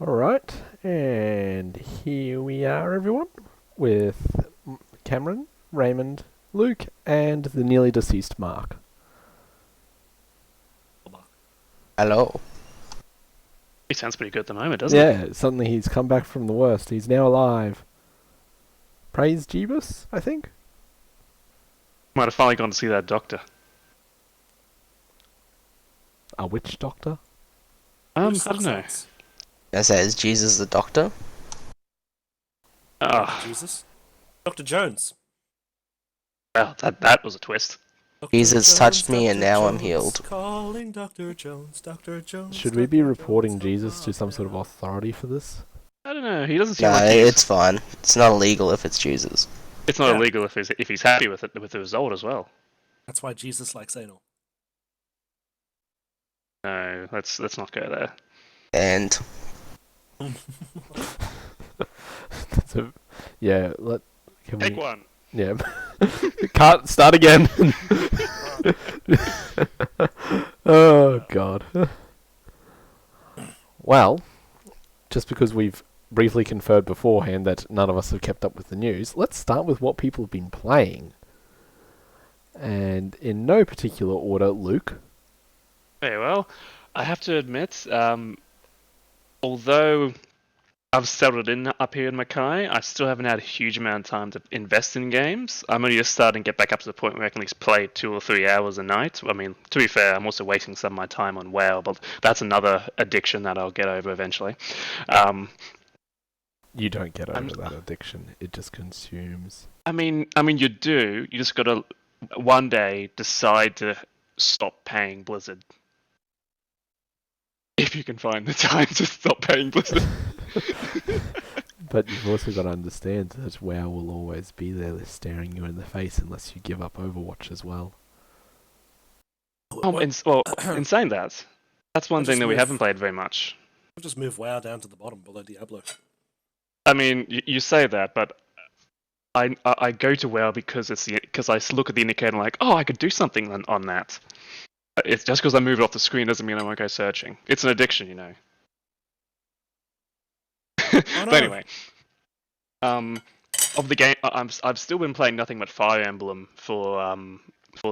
Alright, and here we are, everyone, with Cameron, Raymond, Luke, and the nearly deceased Mark. Hello. He sounds pretty good at the moment, doesn't he? Yeah, suddenly he's come back from the worst. He's now alive. Praise Jeebus, I think? Might have finally gone to see that doctor. A witch doctor? I don't know. I say, is Jesus the doctor? Jesus? Dr. Jones. Well, that was a twist. Dr. Jesus Jones, touched me Dr. and now I'm Jones, healed. Calling Dr. Jones, Dr. Jones. Should we be Dr. reporting Jones, Jesus to some sort of authority for this? I don't know. He doesn't seem No, like he's... it's fine. It's not illegal if it's Jesus. It's not Yeah. illegal if he's happy with it, with the result as well. That's why Jesus likes anal. No, let's not go there. And So, yeah, can Take we... one. Yeah. Can't start again. Oh, God. Well, just because we've briefly conferred beforehand that none of us have kept up with the news, let's start with what people have been playing. And in no particular order, Luke. Very well. I have to admit, although I've settled in up here in Mackay, I still haven't had a huge amount of time to invest in games. I'm only just starting to get back up to the point where I can at least play 2 or 3 hours a night. I mean, to be fair, I'm also wasting some of my time on WoW, but that's another addiction that I'll get over eventually. You don't get over that addiction. It just consumes. I mean, you do. You just gotta one day decide to stop paying Blizzard. If you can find the time to stop paying Blizzard. But you've also got to understand that WoW will always be there staring you in the face unless you give up Overwatch as well. In saying that, that's one thing that we haven't played very much. I'll just move WoW down to the bottom below Diablo. I mean, you say that, but I go to WoW because I look at the indicator and like, oh, I could do something on that. It's just because I move it off the screen doesn't mean I won't go searching. It's an addiction, you know. Oh, no. But anyway, of the game, I've still been playing nothing but Fire Emblem for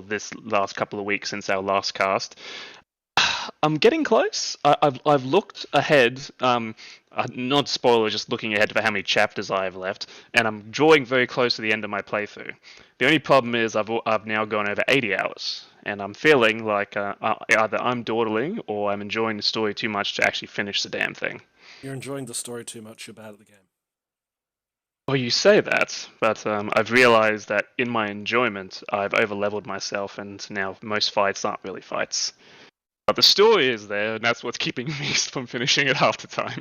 this last couple of weeks since our last cast. I'm getting close. I've looked ahead. Not spoiler, just looking ahead for how many chapters I have left, and I'm drawing very close to the end of my playthrough. The only problem is I've now gone over 80 hours, and I'm feeling like either I'm dawdling or I'm enjoying the story too much to actually finish the damn thing. You're enjoying the story too much, you're bad at the game. Well, you say that, but I've realized that in my enjoyment, I've over-leveled myself, and now most fights aren't really fights. But the story is there, and that's what's keeping me from finishing it half the time.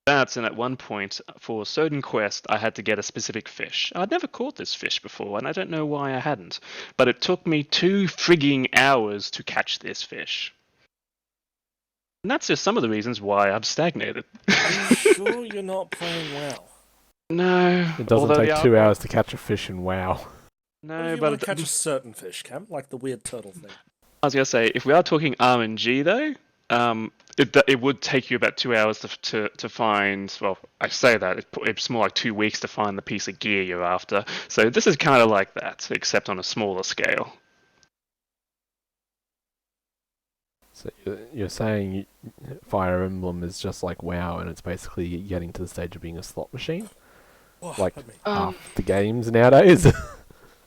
And at one point, for a certain quest, I had to get a specific fish. I'd never caught this fish before, and I don't know why I hadn't. But it took me 2 frigging hours to catch this fish. And that's just some of the reasons why I've stagnated. Are you sure you're not playing WoW? No. It doesn't take 2 hours to catch a fish in WoW. What No, if you but want to catch a certain fish, Cam? Like the weird turtle thing. I was gonna say, if we are talking RNG though, it would take you about 2 hours to find. Well, I say that it's more like 2 weeks to find the piece of gear you're after. So this is kind of like that, except on a smaller scale. So you're saying Fire Emblem is just like WoW, and it's basically getting to the stage of being a slot machine, Oh, like pardon me. half the games nowadays.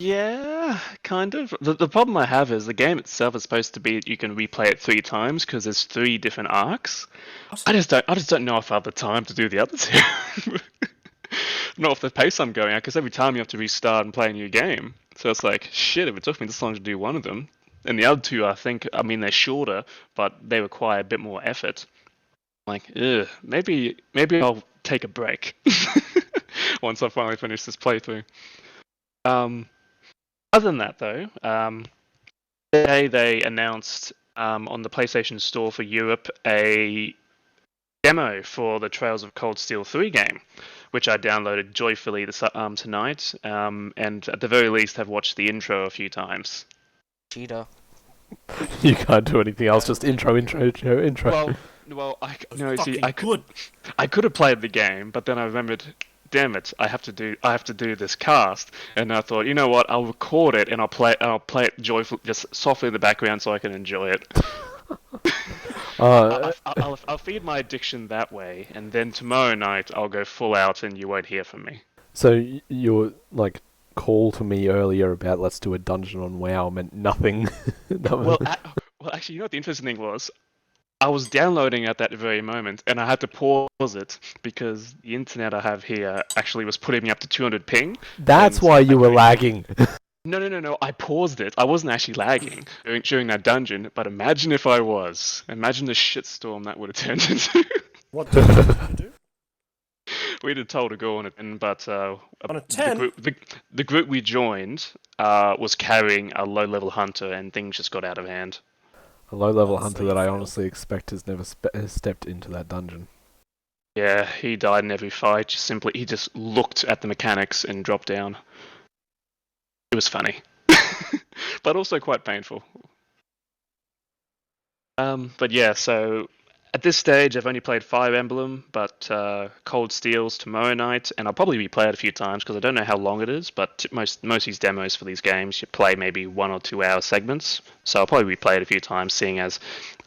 Yeah, kind of. The problem I have is the game itself is supposed to be you can replay it 3 times because there's 3 different arcs. I just don't know if I have the time to do the other 2. Not off the pace I'm going at, because every time you have to restart and play a new game. So it's like, shit, if it took me this long to do one of them. And the other 2, I mean, they're shorter, but they require a bit more effort. Like, maybe I'll take a break once I finally finish this playthrough. Other than that, though, today they announced on the PlayStation Store for Europe a demo for the Trails of Cold Steel 3 game, which I downloaded joyfully tonight, and at the very least have watched the intro a few times. cheetah. You can't do anything else, just intro. Well, Well, Fucking good. I could have played the game, but then I remembered, damn it, I have to do this cast, and I thought, you know what, I'll record it and I'll play it joyfully, just softly in the background so I can enjoy it. I'll feed my addiction that way, and then tomorrow night I'll go full out, and you won't hear from me. So your like call to me earlier about let's do a dungeon on WoW meant nothing. Well, actually, you know what the interesting thing was? I was downloading at that very moment, and I had to pause it because the internet I have here actually was putting me up to 200 ping. That's why you were lagging. No. I paused it. I wasn't actually lagging during that dungeon, but imagine if I was. Imagine the shitstorm that would have turned into. What did you do? We'd have told to go on it, but On a 10? the group we joined was carrying a low-level hunter, and things just got out of hand. A low-level Oh, so hunter you that I failed. honestly expect has never stepped into that dungeon. Yeah, he died in every fight. He just looked at the mechanics and dropped down. It was funny, but also quite painful. But yeah, so at this stage, I've only played Fire Emblem, but Cold Steel's tomorrow night, and I'll probably replay it a few times because I don't know how long it is. But most of these demos for these games, you play maybe 1 or 2 hour segments. So I'll probably replay it a few times, seeing as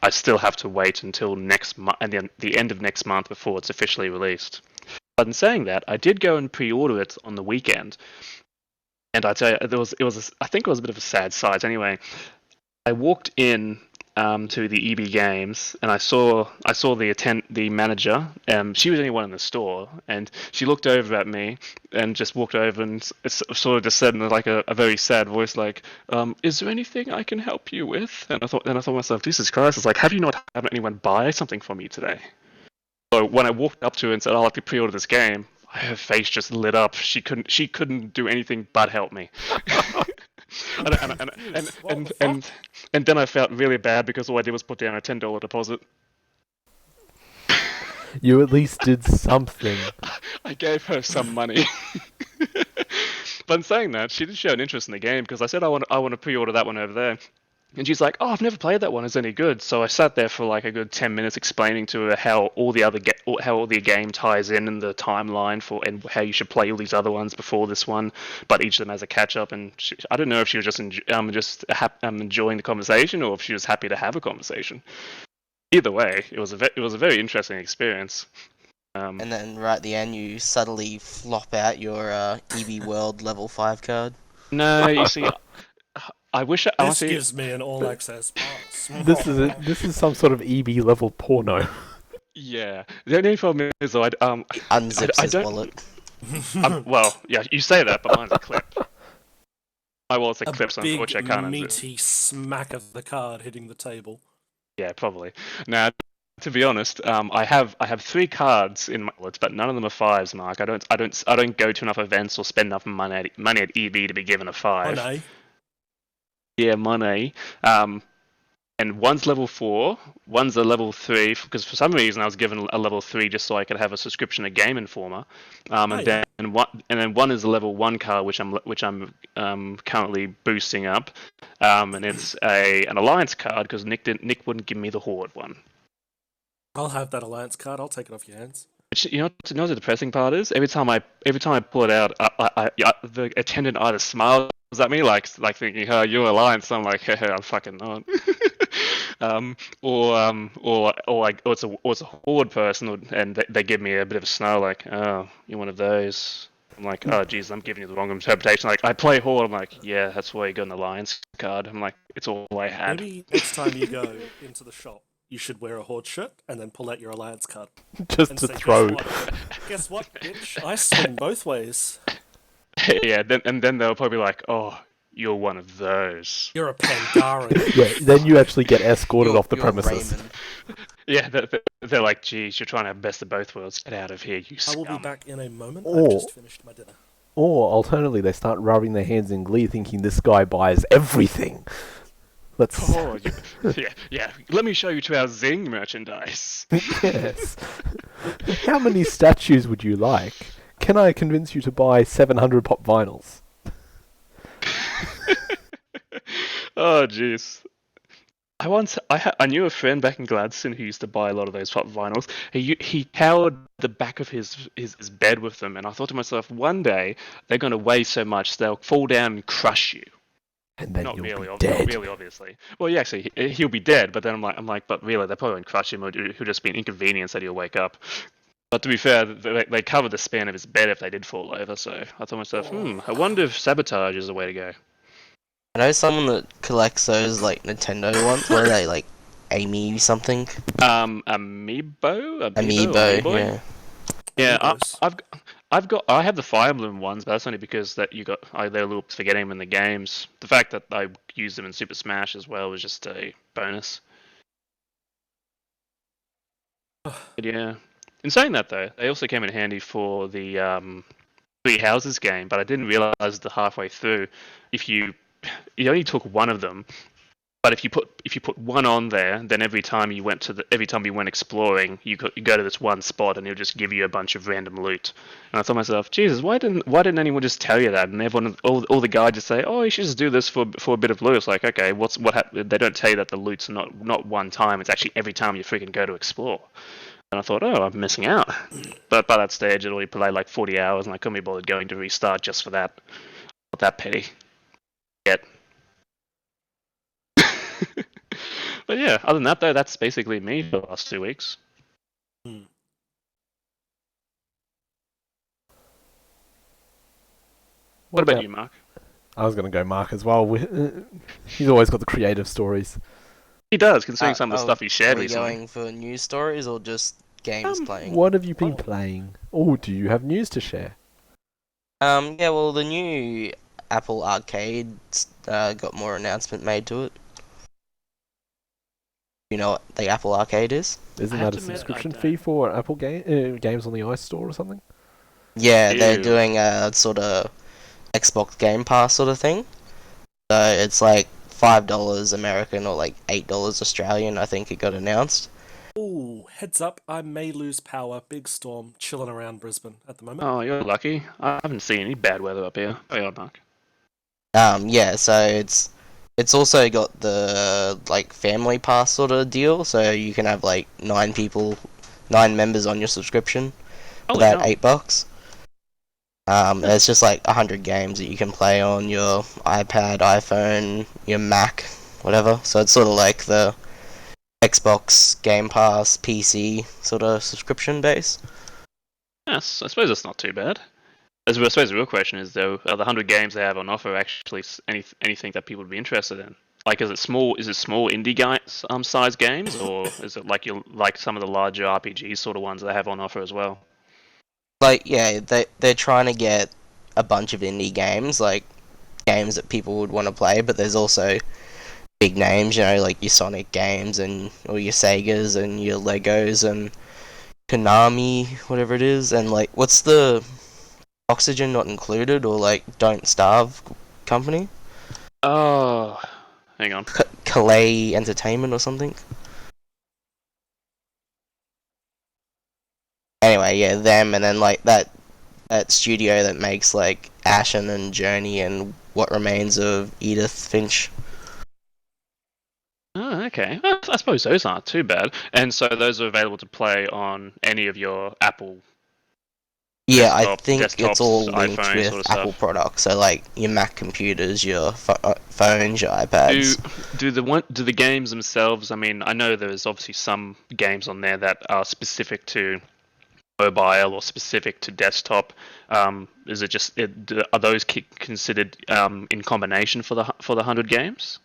I still have to wait until next month and then the end of next month before it's officially released. But in saying that, I did go and pre-order it on the weekend, and I tell you, I think it was a bit of a sad sight. Anyway, I walked in to the EB Games, and I saw the manager. She was the only one in the store, and she looked over at me and just walked over and sort of just said in like a very sad voice, like, "Is there anything I can help you with?" And I thought to myself, Jesus Christ! It's like, have you not had anyone buy something for me today? So when I walked up to her and said, "I'd like to pre-order this game," her face just lit up. She couldn't do anything but help me. And then I felt really bad because all I did was put down a $10 deposit. You at least did something. I gave her some money. But in saying that, she did show an interest in the game because I said I want to pre-order that one over there. And she's like, "Oh, I've never played that one. Is it any good?" So I sat there for like a good 10 minutes explaining to her how all the game ties in the timeline and how you should play all these other ones before this one, but each of them has a catch up. And I don't know if she was just enjoying the conversation or if she was happy to have a conversation. Either way, it was a very interesting experience. And then right at the end, you subtly flop out your EB World level 5 card. No, you see, I wish I This honestly. gives me an all-access pass. This is some sort of EB level porno. Yeah, the only problem is though, Unzips I his don't- wallet. well, yeah, you say that, but mine's a clip. My wallet's a A clip, so big, unfortunately I can't unzip. meaty smack of the card hitting the table. Yeah, probably. Now, to be honest, I have 3 cards in my wallet, but none of them are 5s, Mark. I don't go to enough events or spend enough money at EB to be given a 5. Oh, no. Yeah, money. And one's level 4, one's a level 3, because for some reason I was given a level 3 just so I could have a subscription to Game Informer. Then one is a level 1 card which I'm currently boosting up, and it's an Alliance card because Nick wouldn't give me the Horde one. I'll have that Alliance card. I'll take it off your hands. Which, you know what the depressing part is? Every time I pull it out, the attendant either smiles at me like thinking, "Oh, you're Alliance." I'm like, "Hey, I'm fucking not." Or it's a Horde person, and they give me a bit of a snarl like, "Oh, you're one of those." I'm like, "Oh, geez, I'm giving you the wrong interpretation." Like, I play Horde. I'm like, "Yeah, that's why you got an Alliance card." I'm like, "It's all I had." Maybe next time you go into the shop, you should wear a Horde shirt and then pull out your Alliance card. Just And to say, throw. Guess what, bitch? I swing both ways. Yeah, then they'll probably be like, "Oh, you're one of those." You're a Pandaren. Yeah, then you actually get escorted off the You're premises. Raymond. Yeah, they're like, "Geez, you're trying to have best of both worlds. Get out of here, you I will scum." be back in a moment. Oh. I've just finished my dinner. Or alternatively, they start rubbing their hands in glee, thinking this guy buys everything. Let's. Oh, yeah. Let me show you to our Zing merchandise. Yes. How many statues would you like? Can I convince you to buy 700 pop vinyls? Oh, jeez. I knew a friend back in Gladstone who used to buy a lot of those pop vinyls. He powered the back of his bed with them, and I thought to myself, one day they're going to weigh so much they'll fall down and crush you. And then Not you'll really, be not dead. really, obviously. Well, yeah, actually, he'll be dead. But then but really, they probably won't crush him. He'll just be an inconvenience that he'll wake up. But to be fair, they covered the span of his bed if they did fall over. So I thought to myself, I wonder if sabotage is the way to go. I know someone that collects those like Nintendo ones. What are they like? Amy something? Amiibo, Amiibo, yeah. Yeah, Amiibos. I have the Fire Emblem ones, but that's only because that they're a little for getting them in the games. The fact that I used them in Super Smash as well was just a bonus. But yeah, in saying that though, they also came in handy for the Three Houses game, but I didn't realize the halfway through, if you only took one of them. But if you put one on there, then every time you went exploring, you go to this one spot and it'll just give you a bunch of random loot. And I thought to myself, Jesus, why didn't anyone just tell you that? And everyone, all the guys just say, oh, you should just do this for a bit of loot. It's like, okay, what happened? They don't tell you that the loot's not one time. It's actually every time you freaking go to explore. And I thought, oh, I'm missing out. But by that stage, it already played like 40 hours, and I couldn't be bothered going to restart just for that. Not that petty. Yet. But yeah, other than that though, that's basically me for the last 2 weeks. Hmm. What about you, Mark? I was going to go Mark as well. He's always got the creative stories. He does, considering some of the stuff he shared Are we recently. going for news stories or just games playing? What have you been playing? Oh, do you have news to share? Yeah, well, the new Apple Arcade got more announcement made to it. You know what the Apple Arcade is? Isn't I have that a to admit, I subscription don't. fee for Apple games on the iStore or something? Yeah, they're Ew. doing a sort of Xbox Game Pass sort of thing. So it's like $5 American or like $8 Australian, I think it got announced. Ooh, heads up, I may lose power. Big storm chilling around Brisbane at the moment. Oh, you're lucky. I haven't seen any bad weather up here. Oh, yeah, Mark. Yeah, so it's also got the like family pass sort of deal, so you can have like 9 members on your subscription for Holy about hell. $8. There's just like 100 games that you can play on your iPad, iPhone, your Mac, whatever. So it's sort of like the Xbox Game Pass PC sort of subscription base. Yes, I suppose that's not too bad. I suppose the real question is though, are the 100 games they have on offer actually anything that people would be interested in? Like, is it small indie size games, or is it like some of the larger RPG sort of ones they have on offer as well? Like, yeah, they're trying to get a bunch of indie games, like games that people would want to play, but there's also big names, you know, like your Sonic games and or your Segas and your Legos and Konami, whatever it is, and like what's the Oxygen Not Included or like Don't Starve company? Oh, hang on. Calais Entertainment or something. Anyway, yeah, them, and then like that studio that makes like Ashen and Journey and What Remains of Edith Finch. Oh, okay. I suppose those aren't too bad. And so those are available to play on any of your Apple Yeah, I think desktops, it's all linked iPhones with sort of Apple stuff. products, so like your Mac computers, your phones, your iPads. Do the games themselves? I mean, I know there's obviously some games on there that are specific to mobile or specific to desktop. Is it just are those considered in combination for the 100 games?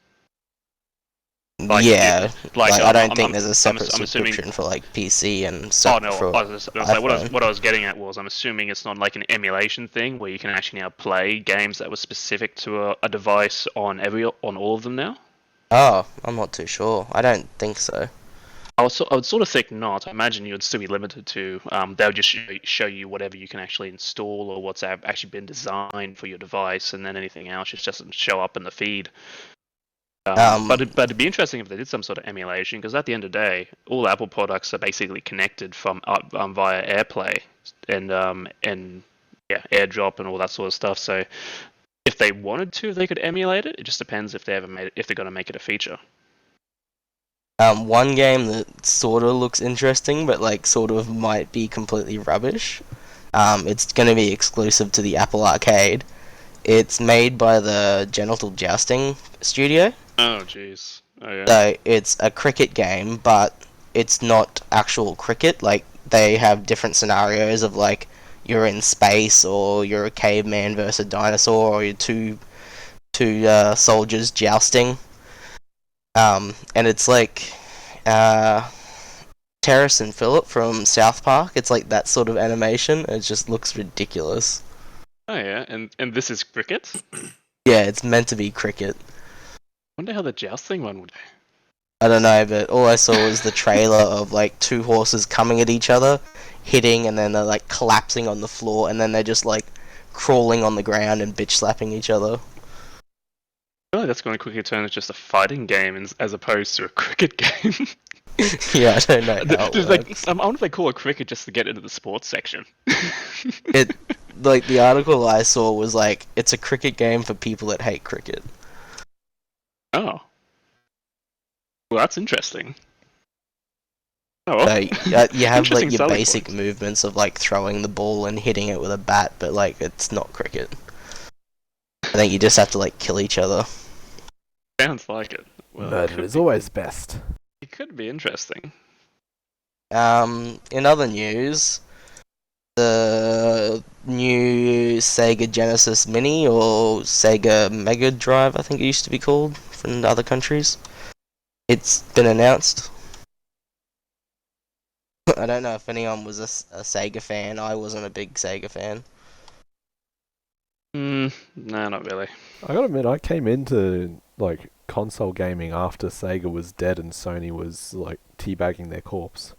Like, Yeah, like I don't think I'm there's a separate I'm assuming. subscription for like PC and Oh separate no! for I was like, iPhone. what I was getting at was, I'm assuming it's not like an emulation thing where you can actually now play games that were specific to a device on all of them now. Oh, I'm not too sure. I don't think so. I would sort of think not. I imagine you would still be limited to. They'll just show you whatever you can actually install or what's actually been designed for your device, and then anything else just doesn't show up in the feed. But it'd be interesting if they did some sort of emulation, because at the end of the day, all Apple products are basically connected from via AirPlay and yeah, AirDrop and all that sort of stuff. So if they wanted to, they could emulate it. It just depends if they're going to make it a feature. One game that sort of looks interesting, but like sort of might be completely rubbish. It's going to be exclusive to the Apple Arcade. It's made by the Genital Jousting studio. Oh, jeez. Oh, yeah. So it's a cricket game, but it's not actual cricket. Like, they have different scenarios of like you're in space, or you're a caveman versus a dinosaur, or you're two soldiers jousting. And it's like Terrace and Phillip from South Park. It's like that sort of animation. It just looks ridiculous. Oh, yeah. And this is cricket? Yeah, it's meant to be cricket. Wonder how the jousting one would. I don't know, but all I saw was the trailer of like two horses coming at each other, hitting, and then they're like collapsing on the floor, and then they're just like crawling on the ground and bitch slapping each other. I feel like that's going to quickly turn into just a fighting game as opposed to a cricket game. Yeah, I don't know how it Just works. I wonder if they call it cricket just to get into the sports section. It like the article I saw was like it's a cricket game for people that hate cricket. Oh. Well, that's interesting. Oh, So well. you have Interesting like your selling basic points. movements of like throwing the ball and hitting it with a bat, but like it's not cricket. I think you just have to like kill each other. Sounds like it. Well, Murder is always best. it could be interesting. In other news, the new Sega Genesis Mini, or Sega Mega Drive, I think it used to be called from other countries. It's been announced. I don't know if anyone was a Sega fan. I wasn't a big Sega fan. No, not really. I gotta admit, I came into like console gaming after Sega was dead and Sony was like teabagging their corpse.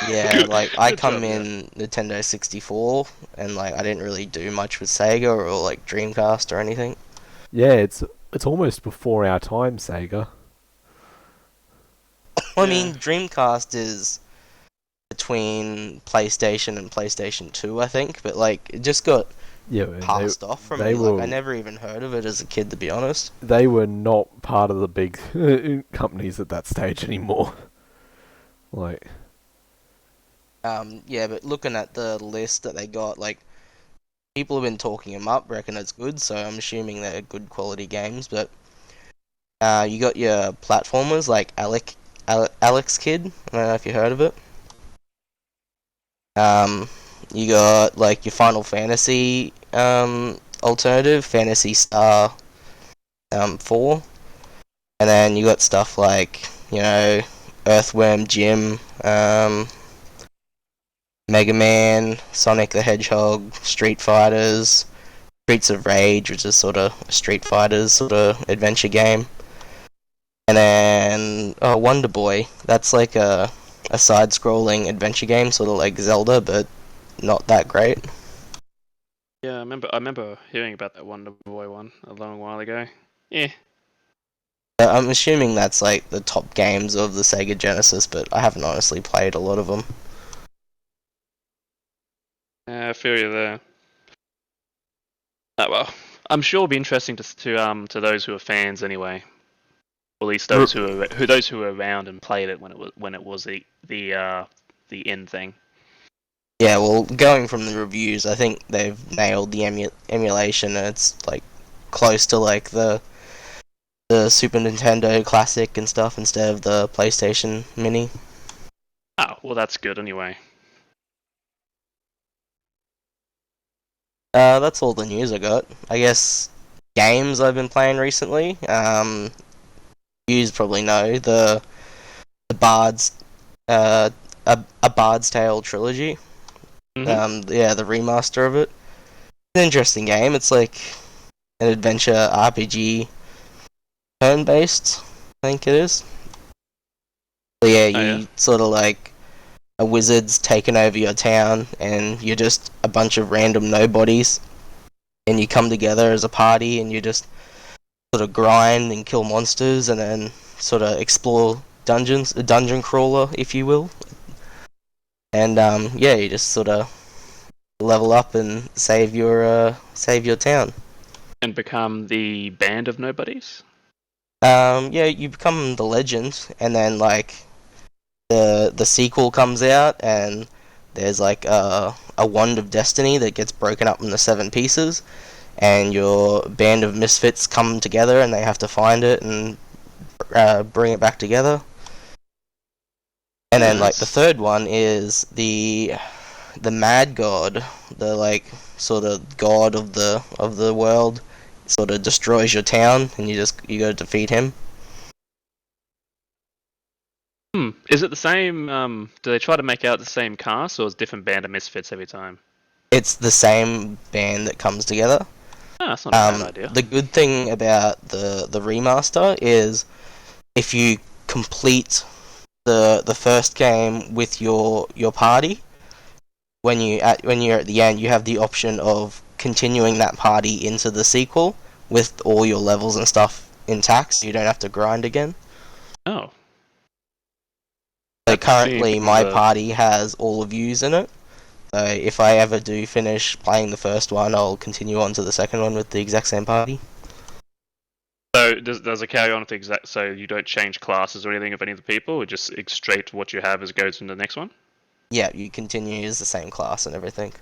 Yeah, Good- like I good come job, yeah. in Nintendo 64, and like I didn't really do much with Sega or like Dreamcast or anything. Yeah, it's almost before our time, Sega. I Yeah. mean, Dreamcast is between PlayStation and PlayStation 2, I think, but like it just got Yeah, and passed off from they me. Like were- I never even heard of it as a kid, to be honest. they were not part of the big companies at that stage anymore. Like, Yeah, but looking at the list that they got, like people have been talking them up, reckon it's good, so I'm assuming they're good quality games. But you got your platformers like Alex Kid. I don't know if you heard of it. You got like your Final Fantasy alternative, Fantasy Star 4, and then you got stuff like Earthworm Jim, Mega Man, Sonic the Hedgehog, Street Fighters, Streets of Rage, which is sort of a Street Fighters sort of adventure game, and then Wonder Boy. That's like a side-scrolling adventure game, sort of like Zelda, but not that great. Yeah, I remember hearing about that Wonder Boy one a long while ago. Yeah. I'm assuming that's like the top games of the Sega Genesis, but I haven't honestly played a lot of them. I feel you there. Oh well, I'm sure it'll be interesting to those who are fans anyway. Or at least those who were around and played it when it was the in thing. Yeah, well, going from the reviews, I think they've nailed the emulation, and it's like close to like the Super Nintendo Classic and stuff instead of the PlayStation Mini. Oh, well that's good anyway. That's all the news I got. I guess games I've been playing recently. You probably know the Bard's a Bard's Tale trilogy. Mm-hmm. Yeah, the remaster of it. It's an interesting game. It's like an adventure RPG, turn-based. I think it is. So yeah, you sort of like a wizard's taken over your town, and you're just a bunch of random nobodies, and you come together as a party, and you just sort of grind and kill monsters, and then sort of explore dungeons, a dungeon crawler, if you will. And yeah, you just sort of level up and save your town. And become the band of nobodies. Yeah, you become the legend, and then like the sequel comes out, and there's like a wand of destiny that gets broken up into 7 pieces, and your band of misfits come together, and they have to find it and bring it back together. And then like the Nice. third one is the mad god, the like sort of god of the world, sort of destroys your town, and you got to defeat him. Is it the same? Do they try to make out the same cast, or is it a different band of misfits every time? It's the same band that comes together. Ah, that's not a bad idea. The good thing about the remaster is if you complete the first game with your party, when you're at the end, you have the option of continuing that party into the sequel with all your levels and stuff intact, so you don't have to grind again. Oh, So that actually currently, means my party has all of yous in it. So if I ever do finish playing the first one, I'll continue on to the second one with the exact same party. So does it carry on with the exact? So you don't change classes or anything of any of the people, or just straight what you have as goes into the next one? Yeah, you continue as the same class and everything.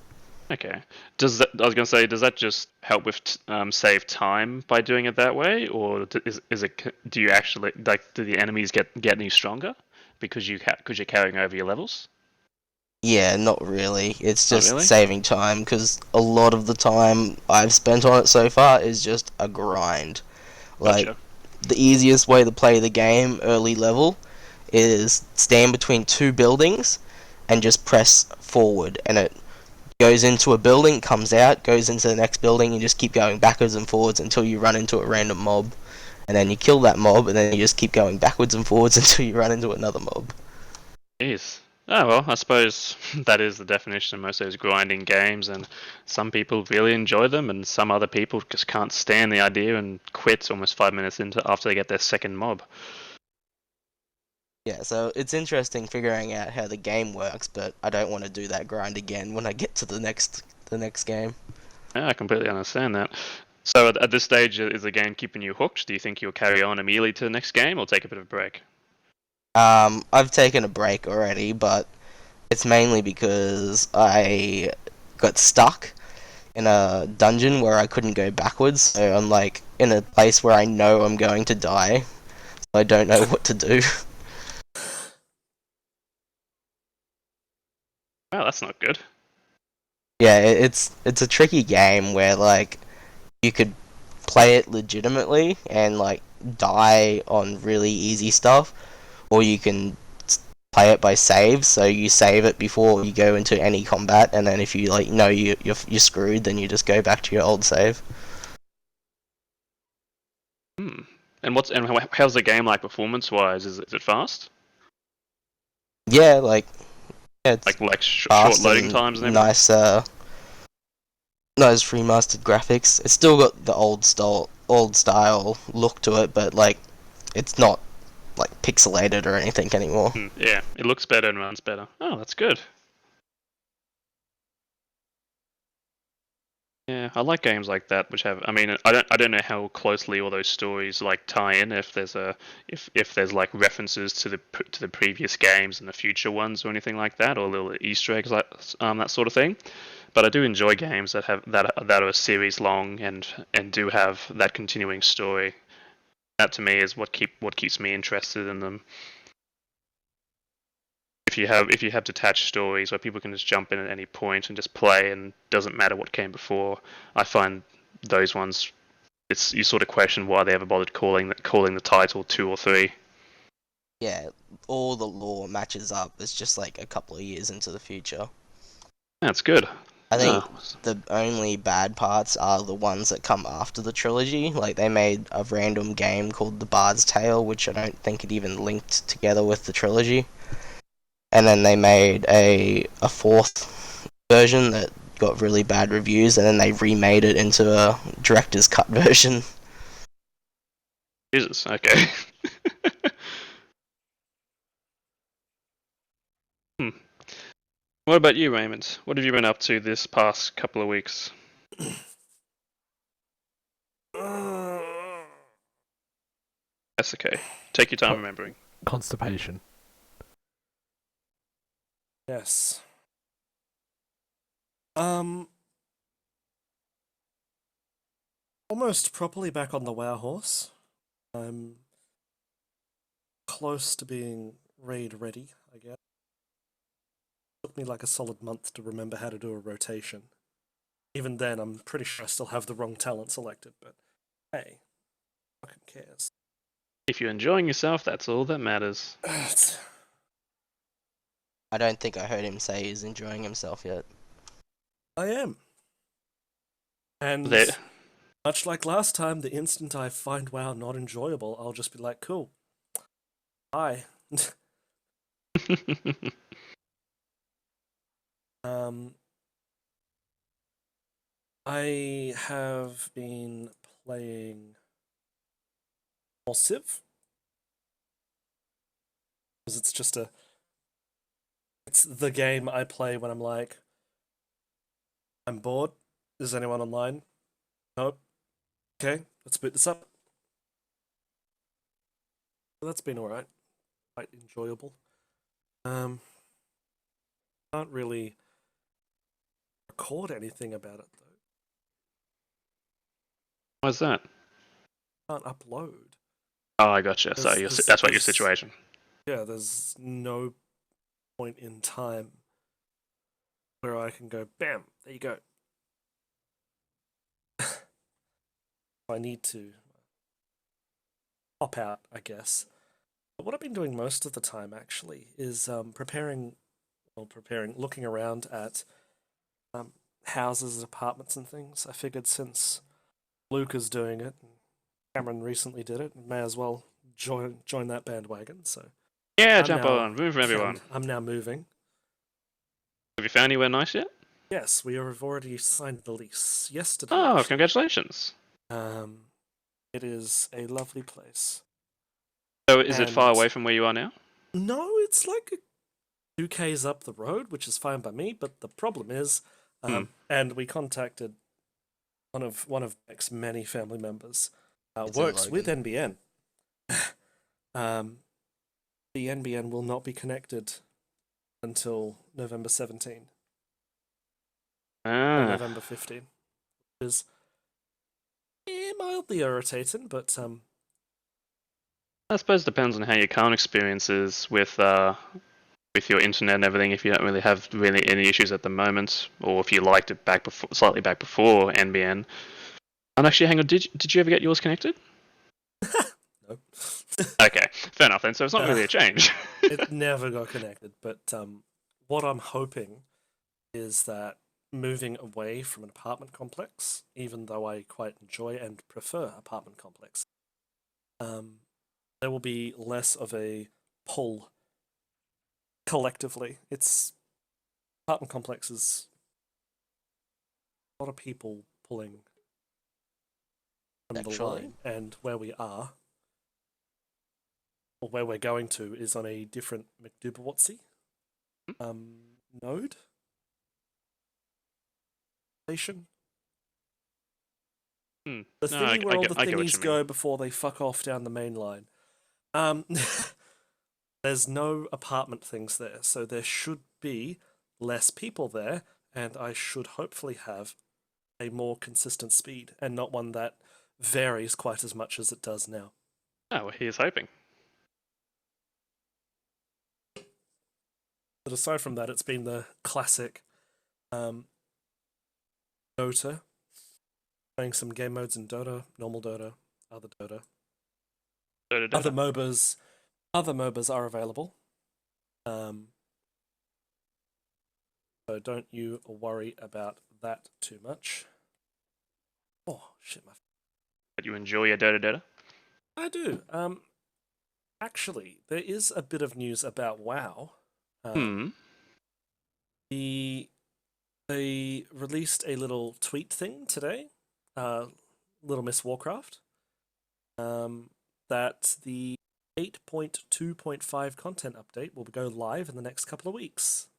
Okay. I was gonna say, does that just help with save time by doing it that way, or is it? Do you actually like? Do the enemies get any stronger because you're carrying over your levels? Yeah, not really. It's Not just really. saving time, because a lot of the time I've spent on it so far is just a grind. Like, Gotcha. the easiest way to play the game early level is stand between 2 buildings and just press forward, and it goes into a building, comes out, goes into the next building, and just keep going backwards and forwards until you run into a random mob. And then you kill that mob, and then you just keep going backwards and forwards until you run into another mob. Jeez. Oh well, I suppose that is the definition of most of those grinding games, and some people really enjoy them, and some other people just can't stand the idea and quit almost 5 minutes into after they get their second mob. Yeah, so it's interesting figuring out how the game works, but I don't want to do that grind again when I get to the next game. Yeah, I completely understand that. So at this stage, is the game keeping you hooked? Do you think you'll carry on immediately to the next game, or take a bit of a break? I've taken a break already, but it's mainly because I got stuck in a dungeon where I couldn't go backwards, so I'm like in a place where I know I'm going to die, so I don't know what to do. Well, that's not good. Yeah, it's a tricky game where like you could play it legitimately and like die on really easy stuff, or you can play it by saves. So you save it before you go into any combat, and then if you like know you're screwed, then you just go back to your old save. Hmm. And how's the game like performance-wise? Is it fast? Yeah, like yeah, it's Like short fast loading times and and everything? nice remastered graphics. It's still got the old style look to it, but like it's not like pixelated or anything anymore. Yeah, it looks better and runs better. Oh, that's good. Yeah, I like games like that, which have. I mean, I don't know how closely all those stories like tie in. If there's if there's like references to the previous games and the future ones or anything like that, or little Easter eggs like that sort of thing. But I do enjoy games that are a series long and do have that continuing story. That to me is what keeps me interested in them. If you have detached stories where people can just jump in at any point and just play and doesn't matter what came before, I find those ones it's you sort of question why they ever bothered calling the title 2 or 3. Yeah, all the lore matches up. It's just like a couple of years into the future. That's good. I think Oh, the only bad parts are the ones that come after the trilogy. Like they made a random game called The Bard's Tale, which I don't think it even linked together with the trilogy. And then they made a fourth version that got really bad reviews, and then they remade it into a director's cut version. Jesus. Okay. Hmm. What about you, Raymond? What have you been up to this past couple of weeks? That's okay. Take your time remembering. Constipation. Yes. Almost properly back on the WoW horse. I'm close to being raid ready, I guess. Took me like a solid month to remember how to do a rotation. Even then, I'm pretty sure I still have the wrong talent selected, but hey, fucking cares. If you're enjoying yourself, that's all that matters. I don't think I heard him say he's enjoying himself yet. I am. And There. much like last time, the instant I find WoW not enjoyable, I'll just be like, cool. Bye. I have been playing more Civ. Because it's the game I play when I'm like, I'm bored. Is anyone online? Nope. Okay, let's boot this up. So that's been alright. Quite enjoyable. Can't really record anything about it though. Why's that? Can't upload. Oh, I gotcha. So that's what your situation. Yeah, there's no point in time where I can go, bam, there you go. I need to pop out, I guess. But what I've been doing most of the time, actually, is looking around at houses and apartments and things. I figured since Luke is doing it, and Cameron recently did it, may as well join that bandwagon. So Yeah, jump on. Move from everyone. I'm now moving. Have you found anywhere nice yet? Yes, we have already signed the lease yesterday. Oh, actually. congratulations. It is a lovely place. So is it far away from where you are now? No, it's like 2Ks up the road, which is fine by me, but the problem is, and we contacted one of Beck's many family members, works with NBN. The NBN will not be connected until November 17. November 15. Which is mildly irritating, but I suppose it depends on how your current experience is with your internet and everything. If you don't really have any issues at the moment, or if you liked it slightly back before NBN. And actually, hang on, did you ever get yours connected? no. Okay, fair enough then. So it's not really a change. It never got connected, but what I'm hoping is that moving away from an apartment complex, even though I quite enjoy and prefer apartment complex, there will be less of a pull collectively. It's apartment complexes, a lot of people pulling on the line, and where we are, or where we're going to, is on a different McDuberwatsy node station. The thingy where all the thingies go before they fuck off down the main line. There's no apartment things there, so there should be less people there, and I should hopefully have a more consistent speed, and not one that varies quite as much as it does now. Oh, well, here's hoping. But aside from that, it's been the classic Dota, playing some game modes in Dota, normal Dota, other Dota. Other MOBAs are available. So don't you worry about that too much. Oh, shit, my... But you enjoy your Dota? I do. Actually, there is a bit of news about WoW. They released a little tweet thing today, Little Miss Warcraft, that the 8.2.5 content update will go live in the next couple of weeks.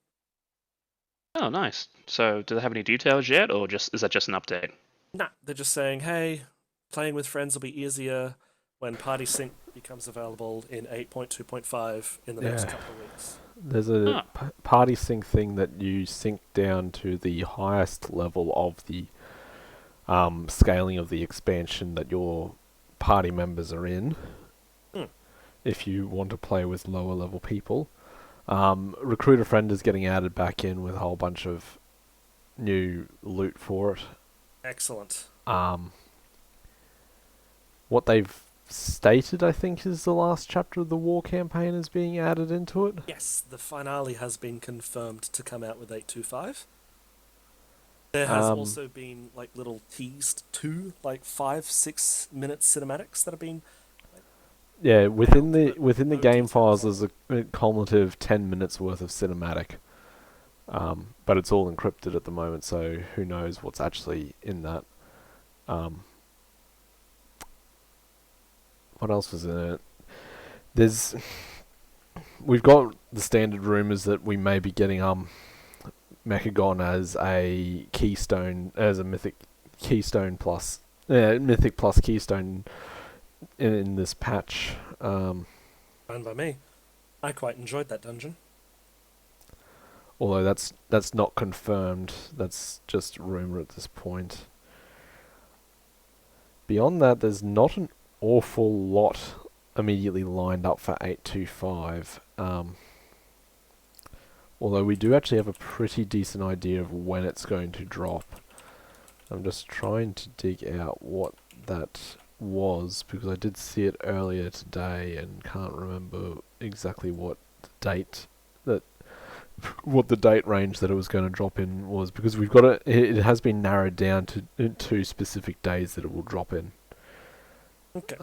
Oh, nice. So, do they have any details yet, or is that just an update? Nah, they're just saying, hey, playing with friends will be easier. when Party Sync becomes available in 8.2.5 in the next couple of weeks. There's a party sync thing that you sync down to the highest level of the scaling of the expansion that your party members are in. If you want to play with lower level people. Recruiter Friend is getting added back in with a whole bunch of new loot for it. Excellent. What they've stated, I think, is the last chapter of the war campaign is being added into it. Yes, the finale has been confirmed to come out with 8.2.5. There has also been like little teased 5-6 minute cinematics that have been. Yeah, within the game files, there's a cumulative 10 minutes worth of cinematic, but it's all encrypted at the moment, so who knows what's actually in that. What else was in it? We've got the standard rumors that we may be getting Mechagon as a keystone, as a mythic keystone plus keystone in this patch. Fine by me. I quite enjoyed that dungeon. Although that's not confirmed. That's just rumor at this point. Beyond that, there's not an awful lot immediately lined up for 8.2.5. Although we do actually have a pretty decent idea of when it's going to drop. I'm just trying to dig out what that was, because I did see it earlier today and can't remember exactly what the date range that it was going to drop in was, because we've got it has been narrowed down to 2 specific days that it will drop in. Okay.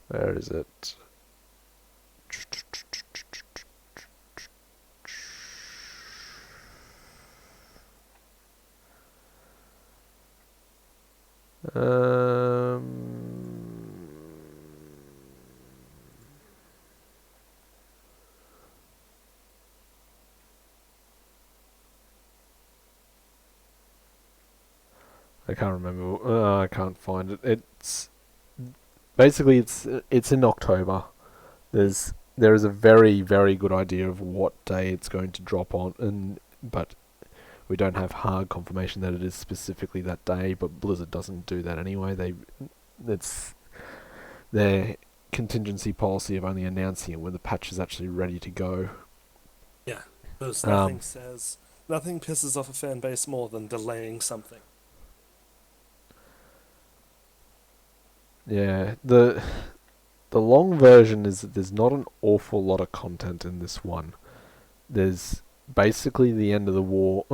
Where is it? I can't remember. I can't find it. It's basically it's in October. There is a very, very good idea of what day it's going to drop on, but we don't have hard confirmation that it is specifically that day. But Blizzard doesn't do that anyway. It's their contingency policy of only announcing it when the patch is actually ready to go. Yeah, because nothing pisses off a fan base more than delaying something. Yeah, the long version is that there's not an awful lot of content in this one. There's basically the end of the war.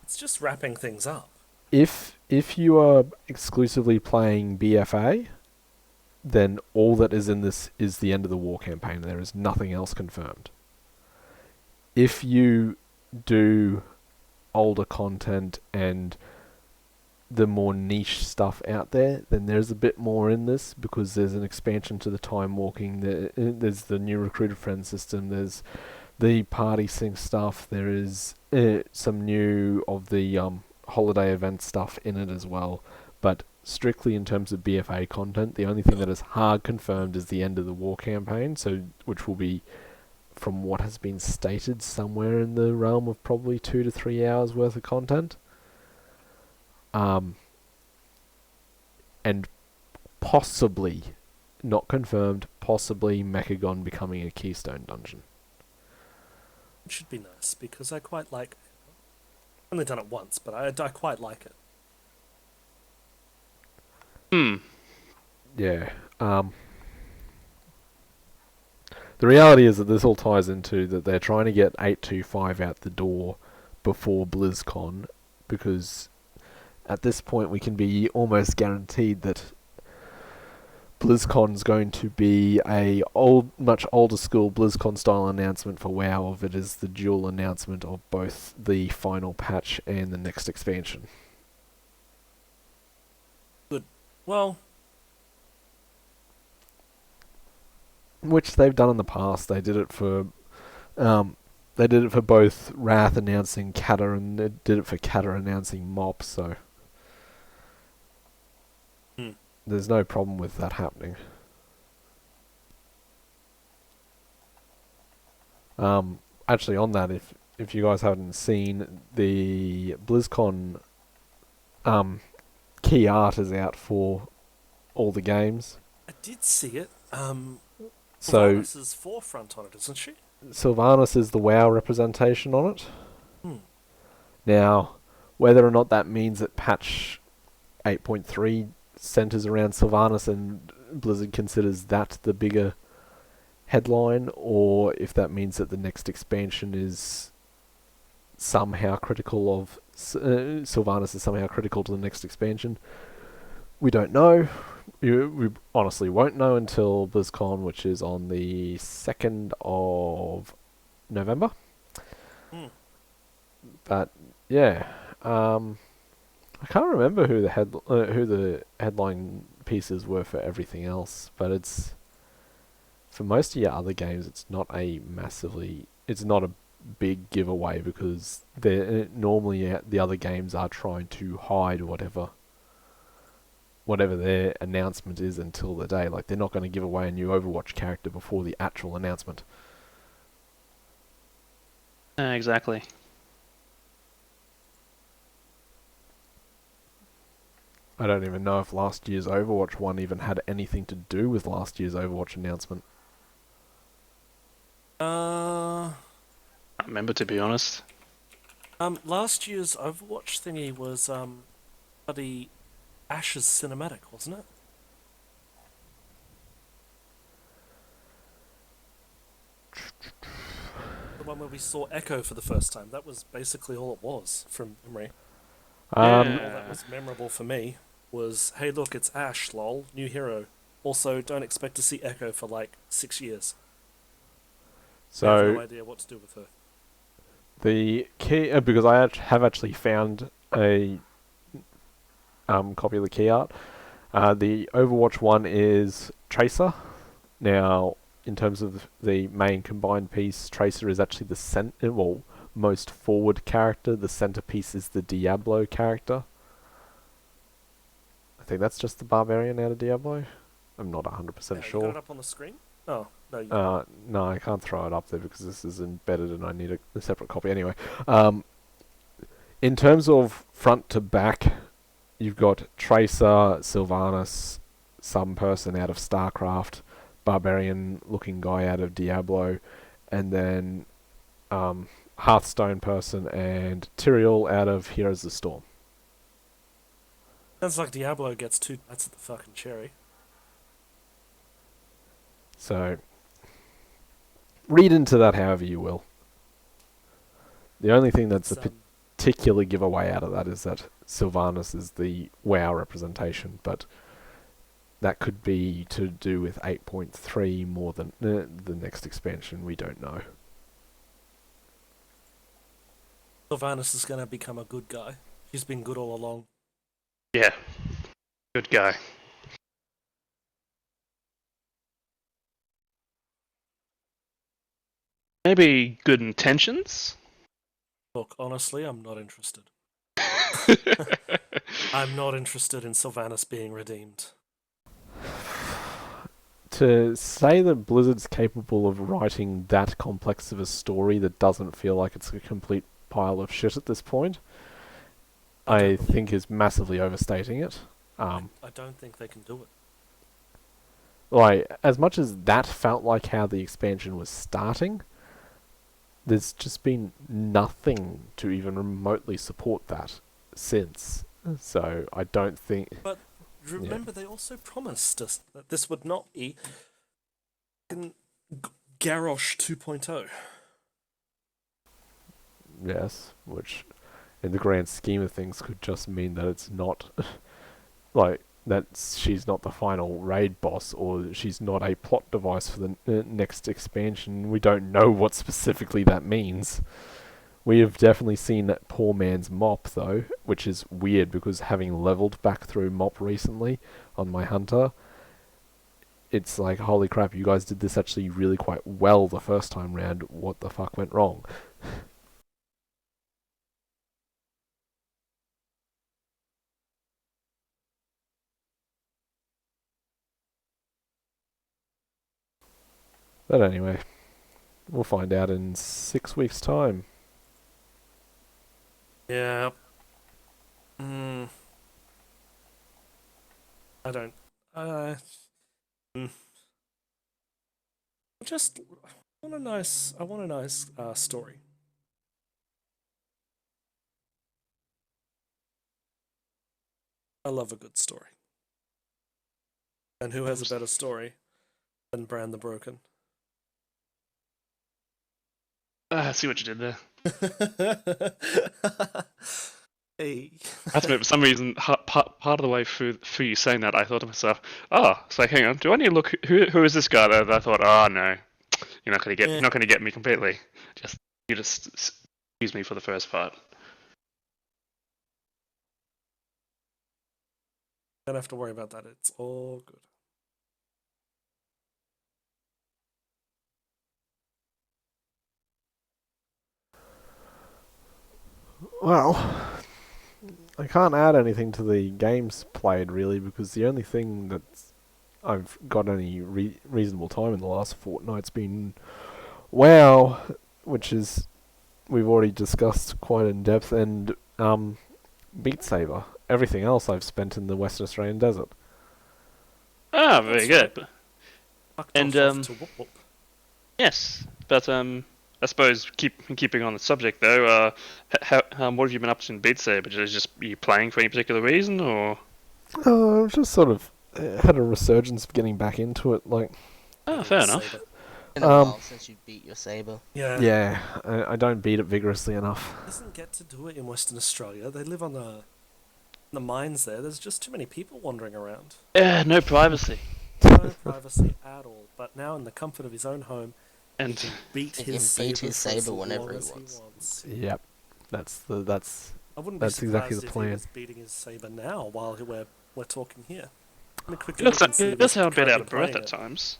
It's just wrapping things up. If you are exclusively playing BFA, then all that is in this is the end of the war campaign. There is nothing else confirmed. If you do older content and the more niche stuff out there, then there's a bit more in this, because there's an expansion to the time walking, there's the new recruiter friend system, there's the party sync stuff, there is some new of the holiday event stuff in it as well. But strictly in terms of BFA content, the only thing that is hard confirmed is the end of the war campaign, which will be, from what has been stated, somewhere in the realm of probably 2 to 3 hours worth of content. And possibly, not confirmed, possibly Mechagon becoming a keystone dungeon. It should be nice, because I quite like it. I've only done it once, but I quite like it. Yeah. The reality is that this all ties into that they're trying to get 8.2.5 out the door before BlizzCon, because at this point we can be almost guaranteed that BlizzCon's going to be a much older school BlizzCon style announcement for WoW, of it is the dual announcement of both the final patch and the next expansion. Good. Well, which they've done in the past. They did it for both Wrath announcing Kata, and they did it for Kata announcing Mop, so there's no problem with that happening. Actually, on that, if you guys haven't seen the BlizzCon, key art is out for all the games. I did see it. So Sylvanas is forefront on it, isn't she? Sylvanas is the WoW representation on it. Hmm. Now, whether or not that means that patch 8.3 centers around Sylvanas and Blizzard considers that the bigger headline, or if that means that the next expansion is somehow critical of Sylvanas is somehow critical to the next expansion, we don't know. We honestly won't know until BlizzCon, which is on the 2nd of November. But yeah, I can't remember who the headline pieces were for everything else, but it's for most of your other games. It's not a big giveaway because normally the other games are trying to hide whatever their announcement is until the day. Like, they're not going to give away a new Overwatch character before the actual announcement. Exactly. I don't even know if last year's Overwatch one even had anything to do with last year's Overwatch announcement. I remember, to be honest. Last year's Overwatch thingy was bloody Ash's cinematic, wasn't it? The one where we saw Echo for the first time. That was basically all it was from memory. All that was memorable for me was, hey look, it's Ash, lol, new hero. Also, don't expect to see Echo for like 6 years. I have no idea what to do with her. The key, because I have actually found a copy of the key art. The Overwatch one is Tracer. Now, in terms of the main combined piece, Tracer is actually the most forward character. The centerpiece is the Diablo character. I think that's just the Barbarian out of Diablo. I'm not 100% sure. You got it up on the screen? Oh, no. No, I can't throw it up there because this is embedded and I need a separate copy anyway. In terms of front to back, you've got Tracer, Sylvanas, some person out of StarCraft, Barbarian-looking guy out of Diablo, and then Hearthstone person and Tyrael out of Heroes of the Storm. Sounds like Diablo gets 2 bites at the fucking cherry. So, read into that however you will. The only thing that's a particular giveaway out of that is that Sylvanas is the WoW representation, but that could be to do with 8.3 more than the next expansion. We don't know. Sylvanas is going to become a good guy. She's been good all along. Yeah. Good guy. Maybe good intentions? Look, honestly, I'm not interested. I'm not interested in Sylvanas being redeemed. To say that Blizzard's capable of writing that complex of a story that doesn't feel like it's a complete pile of shit at this point, I think is massively overstating it. I don't think they can do it. Like, as much as that felt like how the expansion was starting, there's just been nothing to even remotely support that since. So I don't think... But remember, they also promised us that this would not be Garrosh 2.0. Yes, which in the grand scheme of things could just mean that it's not... like, that she's not the final raid boss, or she's not a plot device for the next expansion. We don't know what specifically that means. We have definitely seen that poor man's mop, though, which is weird because having leveled back through mop recently on my hunter, it's like, holy crap, you guys did this actually really quite well the first time round. What the fuck went wrong? But anyway, we'll find out in 6 weeks' time. Yeah. I don't. Mm. Just want a nice. I want a nice story. I love a good story. And who has a better story than Bran the Broken? I see what you did there. Hey. I have to admit, for some reason, part of the way through you saying that, I thought to myself, "Oh, it's like, hang on, do I need to look? Who is this guy?" That I thought, "Oh no, you're not gonna get me completely. You just excuse me for the first part." Don't have to worry about that. It's all good. Well, I can't add anything to the games played really, because the only thing that's I've got any reasonable time in the last fortnight's been WoW, which is we've already discussed quite in depth, and Beat Saber. Everything else I've spent in the Western Australian desert. Ah, very That's good. Fucked And, off to Whoop Whoop. Yes, but I suppose keeping on the subject though, what have you been up to in Beat Saber? Just you playing for any particular reason, or? I've just sort of had a resurgence of getting back into it. Like, Oh, fair enough. It's been a while since you beat your saber. yeah, I don't beat it vigorously enough. Doesn't get to do it in Western Australia. They live on the mines there. There's just too many people wandering around. Yeah, no privacy. No privacy at all. But now, in the comfort of his own home, And he can beat He can his beat saber, his for as saber whenever long he as wants. Yep, that's I wouldn't That's be exactly surprised the if plan. he was beating his saber now while we're talking here. Let me quickly looks look and like see he if does he's sound a bit out currently of breath playing at it. times.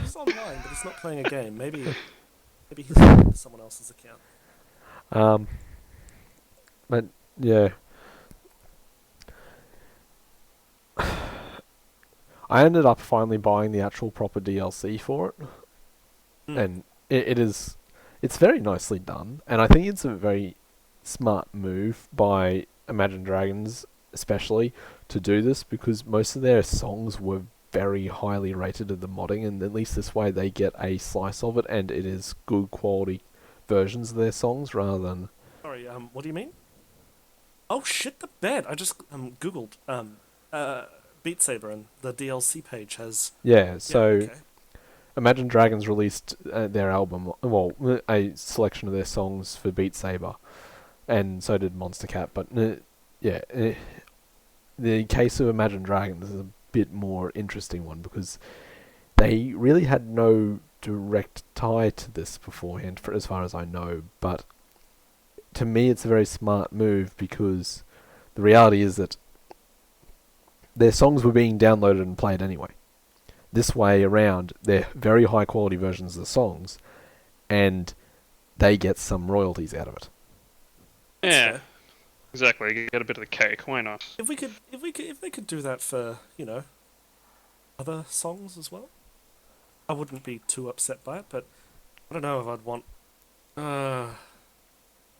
He's online, but he's not playing a game. Maybe he's playing to someone else's account. But yeah, I ended up finally buying the actual proper DLC for it, and it's very nicely done, and I think it's a very smart move by Imagine Dragons, especially, to do this, because most of their songs were very highly rated in the modding, and at least this way they get a slice of it, and it is good quality versions of their songs rather than. Sorry, what do you mean? Oh shit, the bed! I just googled Beat Saber, and the DLC page has. Yeah, so Yeah, okay. Imagine Dragons released their album, well, a selection of their songs for Beat Saber, and so did Monster Cat. But the case of Imagine Dragons is a bit more interesting one, because they really had no direct tie to this beforehand, as far as I know. But to me, it's a very smart move, because the reality is that their songs were being downloaded and played anyway. This way around, they're very high quality versions of the songs, and they get some royalties out of it. Yeah, fair. exactly. You get a bit of the cake. Why not? If they could do that for other songs as well, I wouldn't be too upset by it. But I don't know if I'd want.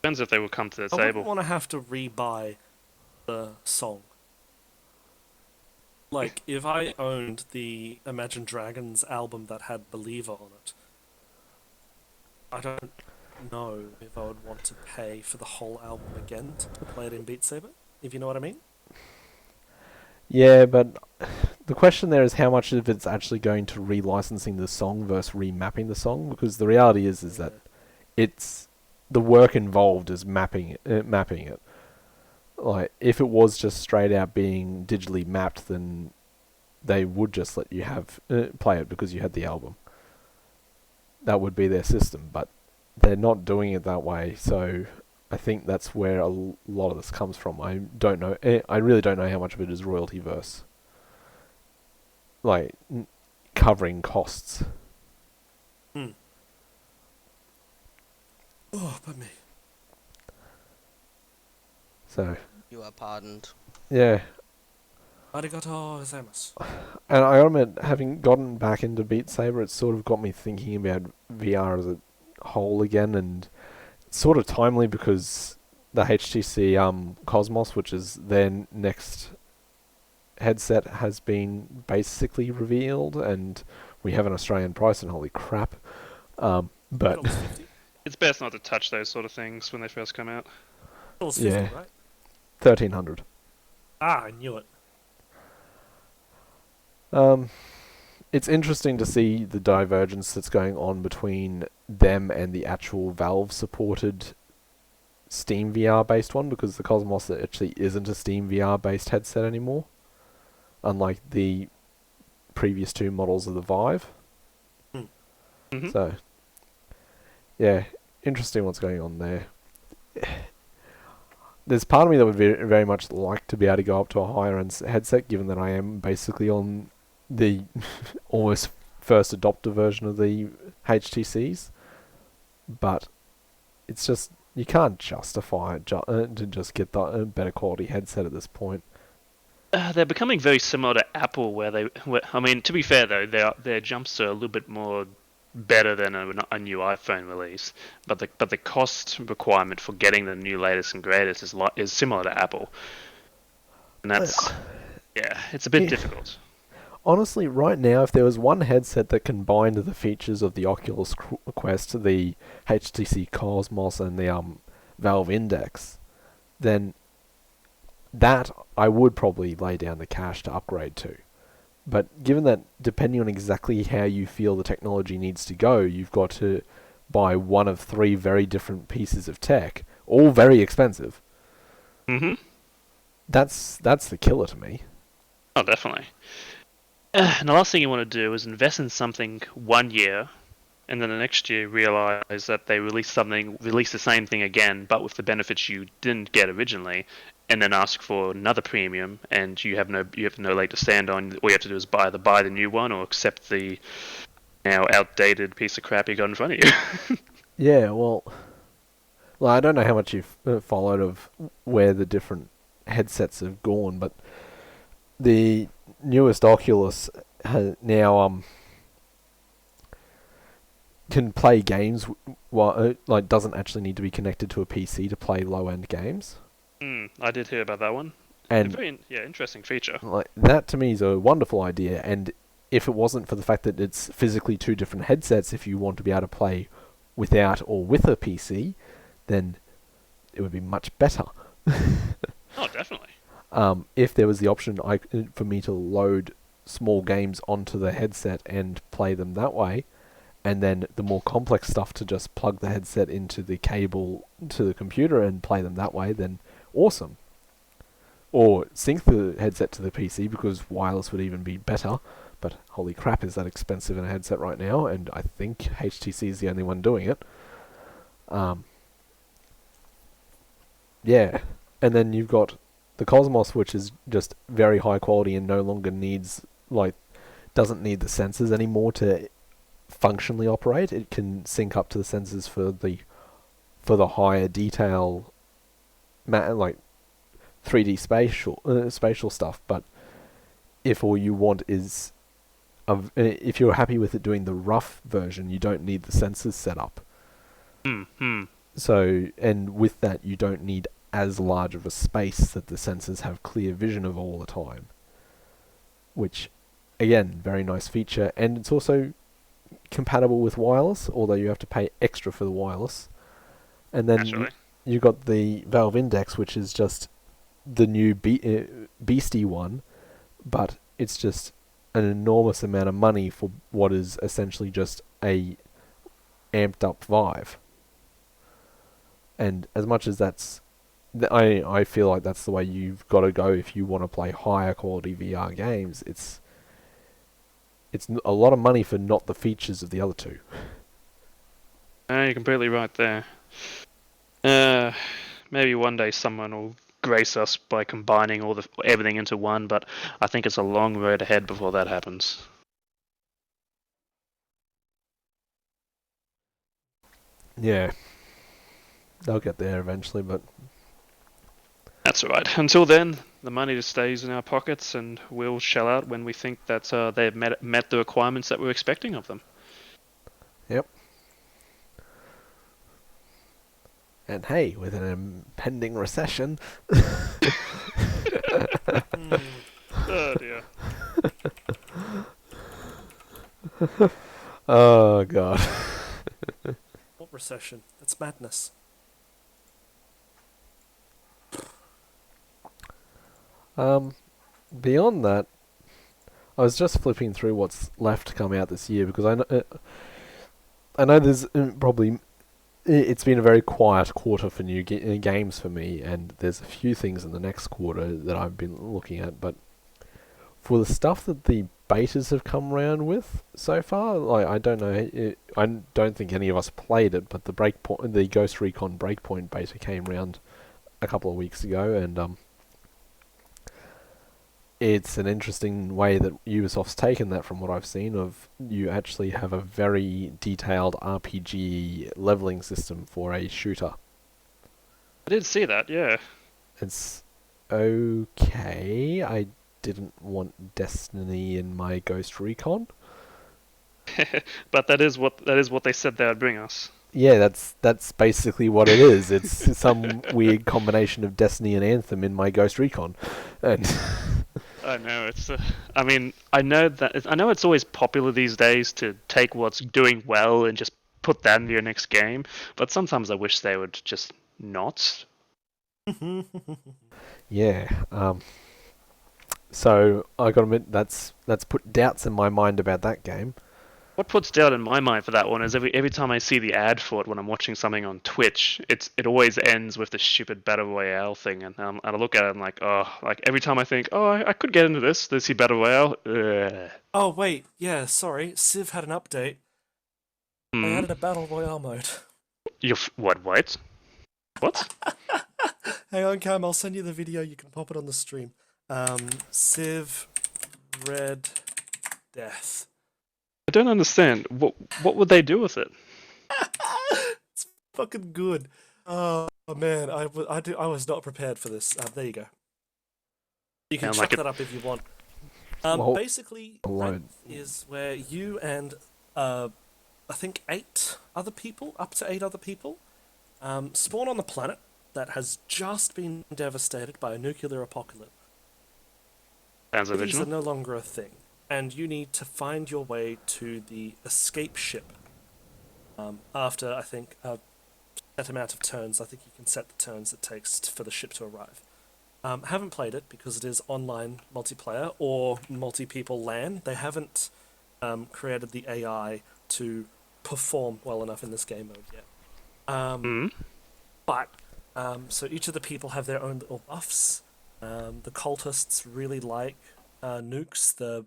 Depends if they will come to the I wouldn't table. want to have to re-buy the song. Like, if I owned the Imagine Dragons album that had Believer on it, I don't know if I would want to pay for the whole album again to play it in Beat Saber, if you know what I mean. Yeah, but the question there is how much of it's actually going to relicensing the song versus remapping the song, because the reality is that it's the work involved is mapping it. Like, if it was just straight out being digitally mapped, then they would just let you have play it because you had the album. That would be their system, but they're not doing it that way. So I think that's where a lot of this comes from. I don't know. I really don't know how much of it is royalty verse, like covering costs. Oh, but me. So You are pardoned. yeah, Arigato gozaimasu. And I admit, having gotten back into Beat Saber, it's sort of got me thinking about VR as a whole again, and it's sort of timely because the HTC Cosmos, which is their next headset, has been basically revealed, and we have an Australian price, and holy crap. But $50. It's best not to touch those sort of things when they first come out. $50, Yeah. right? 1,300. I knew it. It's interesting to see the divergence that's going on between them and the actual Valve-supported Steam VR-based one, because the Cosmos actually isn't a Steam VR-based headset anymore, unlike the previous two models of the Vive. Mm-hmm. So, yeah, interesting what's going on there. There's part of me that would very much like to be able to go up to a higher-end headset, given that I am basically on the almost first adopter version of the HTCs. But it's just, you can't justify it to just get the better quality headset at this point. They're becoming very similar to Apple, I mean, to be fair though, their jumps are a little bit more better than a new iPhone release, but the cost requirement for getting the new latest and greatest is similar to Apple, and that's it's a bit difficult. Honestly, right now, if there was one headset that combined the features of the Oculus Quest, the HTC Cosmos, and the Valve Index, then that I would probably lay down the cash to upgrade to. But given that, depending on exactly how you feel the technology needs to go, you've got to buy one of three very different pieces of tech, all very expensive. Mm-hmm. That's the killer to me. Oh, definitely. And the last thing you want to do is invest in something 1 year, and then the next year realize that they release the same thing again, but with the benefits you didn't get originally, and then ask for another premium, and you have no leg to stand on. All you have to do is either buy the new one or accept the now outdated piece of crap you got in front of you. Yeah, well, I don't know how much you've followed of where the different headsets have gone, but the newest Oculus now can play games while doesn't actually need to be connected to a PC to play low-end games. I did hear about that one. And a very interesting feature. Like that to me is a wonderful idea, and if it wasn't for the fact that it's physically two different headsets, if you want to be able to play without or with a PC, then it would be much better. Oh, definitely. If there was the option for me to load small games onto the headset and play them that way, and then the more complex stuff to just plug the headset into the cable to the computer and play them that way, then awesome. Or sync the headset to the PC, because wireless would even be better, but holy crap, is that expensive in a headset right now, and I think HTC is the only one doing it. Yeah, and then you've got the Cosmos, which is just very high quality and no longer doesn't need the sensors anymore to functionally operate. It can sync up to the sensors for the higher detail, like 3D spatial stuff. But if all you want is, if you're happy with it doing the rough version, you don't need the sensors set up. So, and with that, you don't need as large of a space that the sensors have clear vision of all the time. Which, again, very nice feature, and it's also compatible with wireless, although you have to pay extra for the wireless. And then you got the Valve Index, which is just the new beastie one, but it's just an enormous amount of money for what is essentially just a amped up Vive. And as much as I feel like that's the way you've got to go if you want to play higher quality VR games, it's a lot of money for not the features of the other two. You're completely right there. Maybe one day someone will grace us by combining everything into one, but I think it's a long road ahead before that happens. Yeah, they'll get there eventually, but That's alright. Until then, the money just stays in our pockets, and we'll shell out when we think that they've met the requirements that we're expecting of them. Yep. And hey, with an impending recession... Oh dear. Oh, God. What recession? That's madness. Beyond that, I was just flipping through what's left to come out this year, because I know there's probably... It's been a very quiet quarter for new games for me, and there's a few things in the next quarter that I've been looking at, but for the stuff that the betas have come around with so far, like, I don't know, I don't think any of us played it, but the Ghost Recon Breakpoint beta came around a couple of weeks ago, and it's an interesting way that Ubisoft's taken that, from what I've seen, of you actually have a very detailed RPG leveling system for a shooter. I did see that, yeah. It's okay. I didn't want Destiny in my Ghost Recon. But that is what they said they would bring us. Yeah, that's basically what it is. It's some weird combination of Destiny and Anthem in my Ghost Recon, and I know it's. I mean, I know it's always popular these days to take what's doing well and just put that into your next game. But sometimes I wish they would just not. Yeah. So I gotta admit, that's put doubts in my mind about that game. What puts doubt in my mind for that one is every time I see the ad for it when I'm watching something on Twitch, it always ends with the stupid Battle Royale thing, and I look at it and like, oh, like every time I think, oh, I could get into this Battle Royale. Ugh. Oh wait, yeah, sorry, Civ had an update. They added a Battle Royale mode. What? What? Hang on, Cam, I'll send you the video, you can pop it on the stream. Civ Red Death. I don't understand. What would they do with it? It's fucking good. Oh man, I was not prepared for this. There you go. You can check that up if you want. Basically, Ranked is where you and I think 8 other people, up to 8 other people, spawn on the planet that has just been devastated by a nuclear apocalypse. Sounds These original. are no longer a thing, and you need to find your way to the escape ship. After, I think, a set amount of turns, I think you can set the turns it takes for the ship to arrive. Haven't played it because it is online multiplayer or multi-people LAN. They haven't created the AI to perform well enough in this game mode yet. But, so each of the people have their own little buffs. The cultists really like nukes. The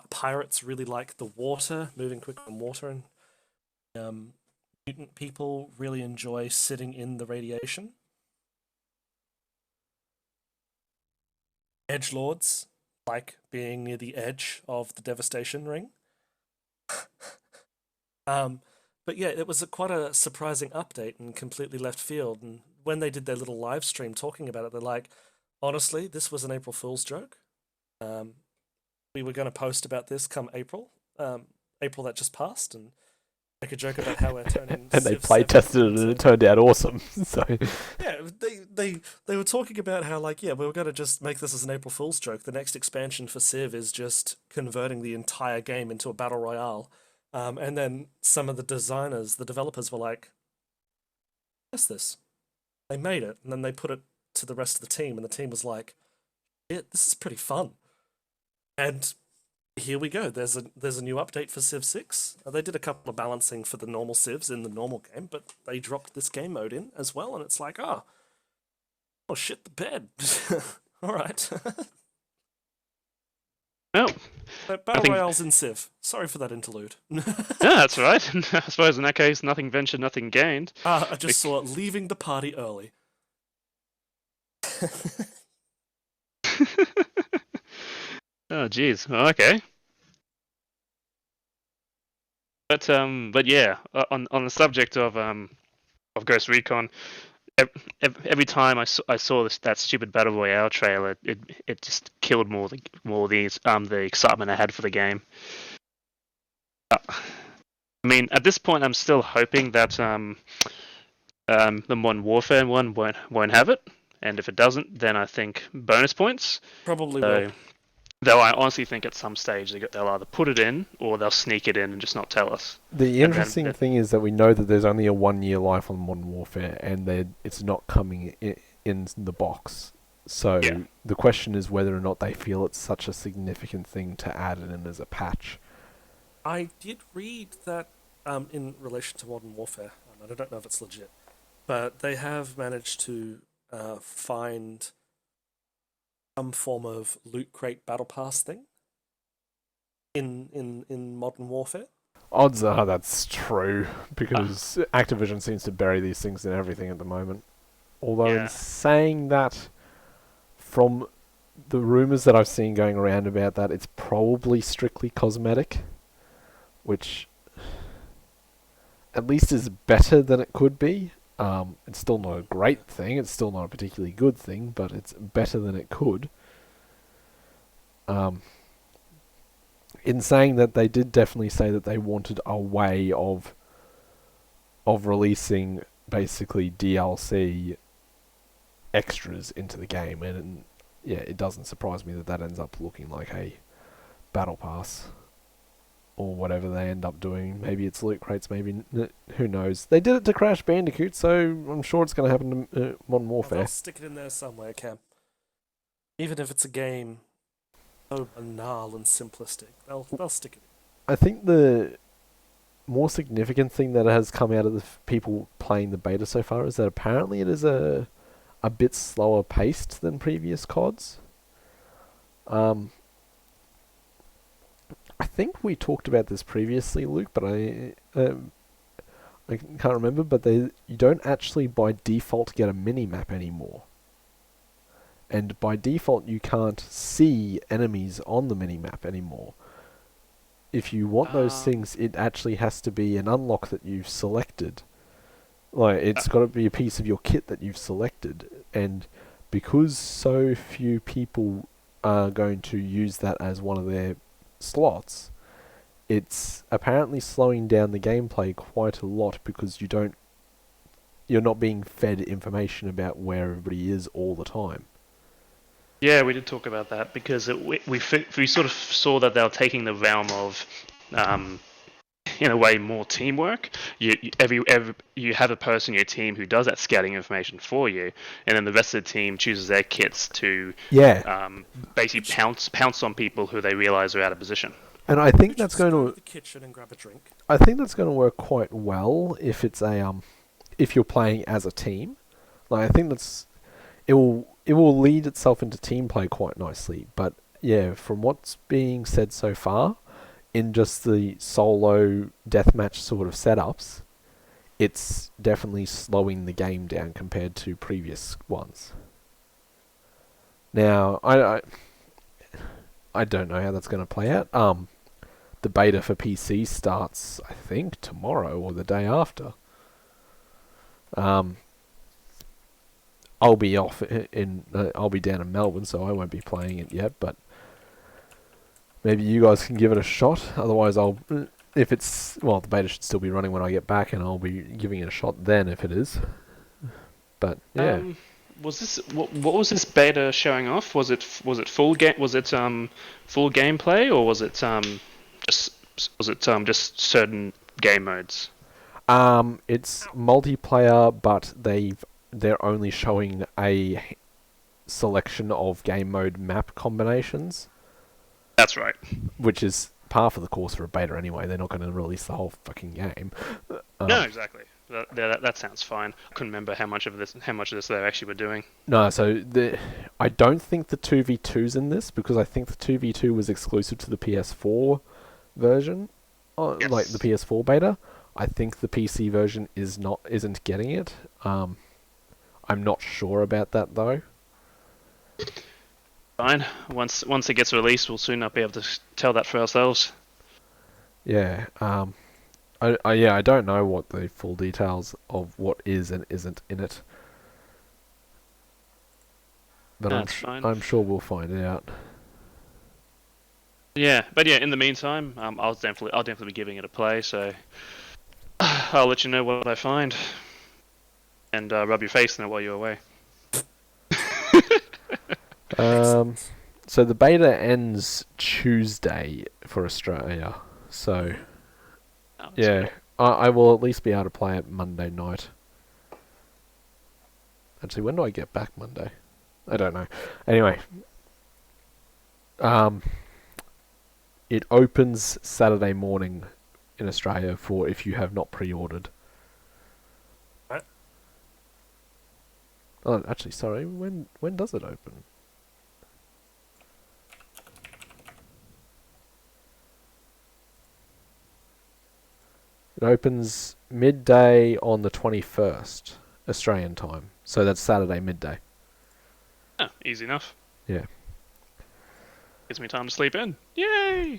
pirates really like the water, moving quick on water, and mutant people really enjoy sitting in the radiation. Edgelords like being near the edge of the devastation ring. But yeah, it was quite a surprising update and completely left field. And when they did their little live stream talking about it, they're like, honestly, this was an April Fool's joke. We were going to post about this come April that just passed, and make a joke about how we're turning. And they play tested it, and it turned out awesome. So yeah, they were talking about how, like, yeah, we were going to just make this as an April Fool's joke. The next expansion for Civ is just converting the entire game into a battle royale. And then some of the developers were like, "What's this?" They made it, and then they put it to the rest of the team, and the team was like, "Yeah, this is pretty fun." And here we go. There's a new update for Civ 6. They did a couple of balancing for the normal Civs in the normal game, but they dropped this game mode in as well, and it's like, oh shit, the bed. All right. No. Battle Royales in Civ. Sorry for that interlude. Yeah, that's right. I suppose in that case, nothing ventured, nothing gained. I just saw leaving the party early. Oh, jeez. Oh, okay. But yeah, on the subject of Ghost Recon, every time I saw that stupid battle royale trailer, it just killed the excitement I had for the game. I mean, at this point, I'm still hoping that the Modern Warfare one won't have it, and if it doesn't, then I think bonus points. Probably will. Though I honestly think at some stage they'll either put it in or they'll sneak it in and just not tell us. The interesting thing is that we know that there's only a 1-year life on Modern Warfare, and it's not coming in the box. So Yeah. the question is whether or not they feel it's such a significant thing to add it in as a patch. I did read that in relation to Modern Warfare, and I don't know if it's legit, but they have managed to find some form of loot crate battle pass thing in Modern Warfare. Odds are that's true, because Activision seems to bury these things in everything at the moment. Although in saying that, from the rumours that I've seen going around about that, it's probably strictly cosmetic, which at least is better than it could be. It's still not a great thing, it's still not a particularly good thing, but it's better than it could. In saying that, they did definitely say that they wanted a way of releasing basically DLC extras into the game, and yeah, it doesn't surprise me that ends up looking like a battle pass or whatever they end up doing. Maybe it's loot crates, maybe who knows. They did it to Crash Bandicoot, so I'm sure it's going to happen to Modern Warfare. They'll stick it in there somewhere, Cam. Even if it's a game so banal and simplistic, they'll stick it. I think the more significant thing that has come out of the people playing the beta so far is that apparently it is a bit slower paced than previous CODs. I think we talked about this previously, Luke, but I can't remember. But you don't actually by default get a mini-map anymore. And by default you can't see enemies on the mini-map anymore. If you want those things, it actually has to be an unlock that you've selected. Like, it's got to be a piece of your kit that you've selected. And because so few people are going to use that as one of their slots, it's apparently slowing down the gameplay quite a lot, because you're not being fed information about where everybody is all the time. Yeah, we did talk about that, because we sort of saw that they were taking the realm of, in a way, more teamwork. You have a person in your team who does that scouting information for you, and then the rest of the team chooses their kits to basically pounce on people who they realise are out of position. And I think that's going to the kitchen and grab a drink. I think that's going to work quite well if it's if you're playing as a team. Like, I think it will lead itself into team play quite nicely. But yeah, from what's being said so far, in just the solo deathmatch sort of setups, it's definitely slowing the game down compared to previous ones. Now, I don't know how that's going to play out. The beta for PC starts, I think, tomorrow or the day after. I'll be off I'll be down in Melbourne, so I won't be playing it yet, but maybe you guys can give it a shot. Otherwise, the beta should still be running when I get back, and I'll be giving it a shot then if it is. But yeah. What was this beta showing off? Was it full game? Was it full gameplay, or was it just certain game modes? It's multiplayer, but they're only showing a selection of game mode map combinations. That's right. Which is par for the course for a beta anyway. They're not going to release the whole fucking game. No, exactly. That sounds fine. I couldn't remember how much of this they actually were doing. No, so I don't think the 2v2's in this, because I think the 2v2 was exclusive to the PS4 version, Yes. like the PS4 beta. I think the PC version isn't getting it. I'm not sure about that though. Fine. Once it gets released, we'll soon not be able to tell that for ourselves. Yeah. I don't know what the full details of what is and isn't in it. But That's fine. I'm sure we'll find out. Yeah, but yeah, in the meantime, I'll definitely be giving it a play. So I'll let you know what I find, and rub your face in it while you're away. So the beta ends Tuesday for Australia. So yeah, I will at least be able to play it Monday night. Actually, when do I get back Monday? I don't know. Anyway, it opens Saturday morning in Australia for if you have not pre-ordered. Right. Oh, actually, sorry. When does it open? It opens midday on the 21st Australian time. So that's Saturday midday. Oh, easy enough. Yeah. Gives me time to sleep in. Yay!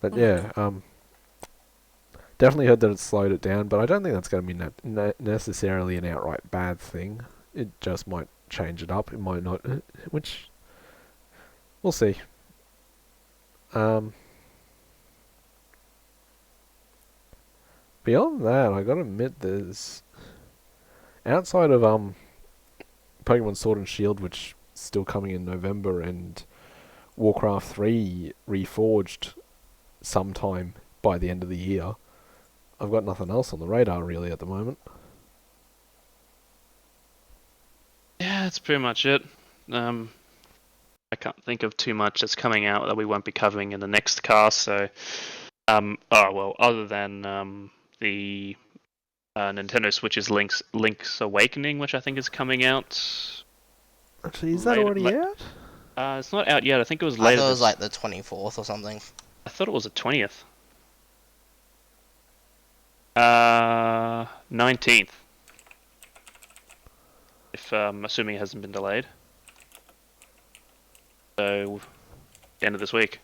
But yeah, definitely heard that it slowed it down, but I don't think that's going to be necessarily an outright bad thing. It just might change it up. It might not, which we'll see. Beyond that, I gotta admit, there's outside of Pokemon Sword and Shield, which is still coming in November, and Warcraft 3 Reforged sometime by the end of the year. I've got nothing else on the radar really at the moment. Yeah, that's pretty much it. I can't think of too much that's coming out that we won't be covering in the next cast. So, other than the Nintendo Switch's Link's Awakening, which I think is coming out. Actually, is that already out? It's not out yet. I think it was I later. thought it was like the 24th or something. I thought it was the 20th. 19th. If assuming it hasn't been delayed. So, end of this week.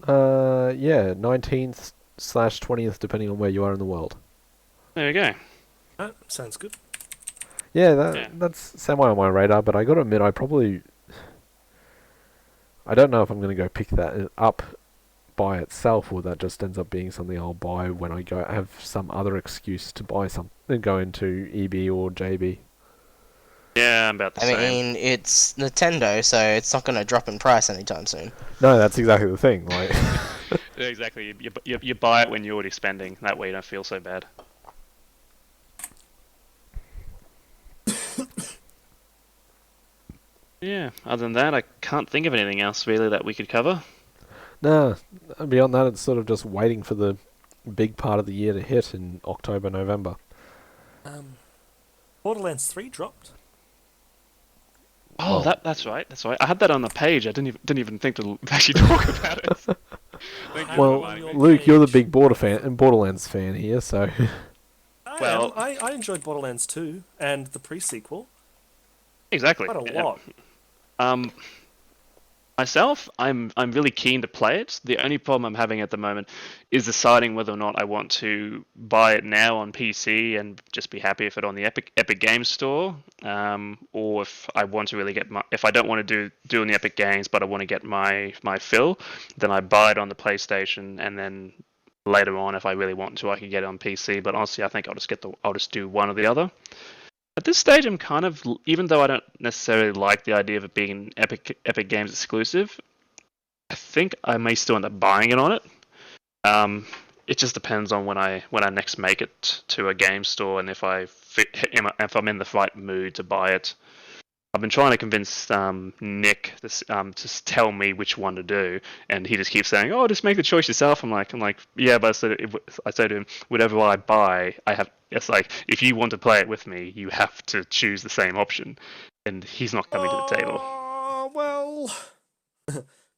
Yeah, 19th/20th, depending on where you are in the world. There you go. Sounds good. Yeah, Yeah. that's semi on my radar, but I gotta admit, I don't know if I'm gonna go pick that up by itself, or that just ends up being something I'll buy when I go have some other excuse to buy something, go into EB or JB. Yeah, I'm about the same. I mean, it's Nintendo, so it's not going to drop in price anytime soon. No, that's exactly the thing. Like, Yeah, exactly. You buy it when you're already spending. That way you don't feel so bad. Yeah, other than that, I can't think of anything else really that we could cover. no, beyond that, it's sort of just waiting for the big part of the year to hit in October, November. Borderlands 3 dropped. Oh, that's right. That's right. I had that on the page. I didn't even think to actually talk about it. Thank you for Well, reminding me. Luke, you're the big Borderlands fan here, so I enjoyed Borderlands 2 and the pre-sequel Exactly. quite a lot. Myself, I'm really keen to play it. The only problem I'm having at the moment is deciding whether or not I want to buy it now on PC and just be happy if it's on the Epic Games Store, or if I want to really if I don't want to do in the Epic Games, but I want to get my fill, then I buy it on the PlayStation, and then later on, if I really want to, I can get it on PC. But honestly, I think I'll just do one or the other. At this stage, I'm kind of, even though I don't necessarily like the idea of it being an Epic Games exclusive, I think I may still end up buying it on it. It just depends on when I next make it to a game store, and if I'm in the right mood to buy it. I've been trying to convince Nick to tell me which one to do, and he just keeps saying, "Oh, just make the choice yourself." I'm like, yeah, but I said to him, whatever I buy, it's like, if you want to play it with me, you have to choose the same option, and he's not coming to the table. Oh, well,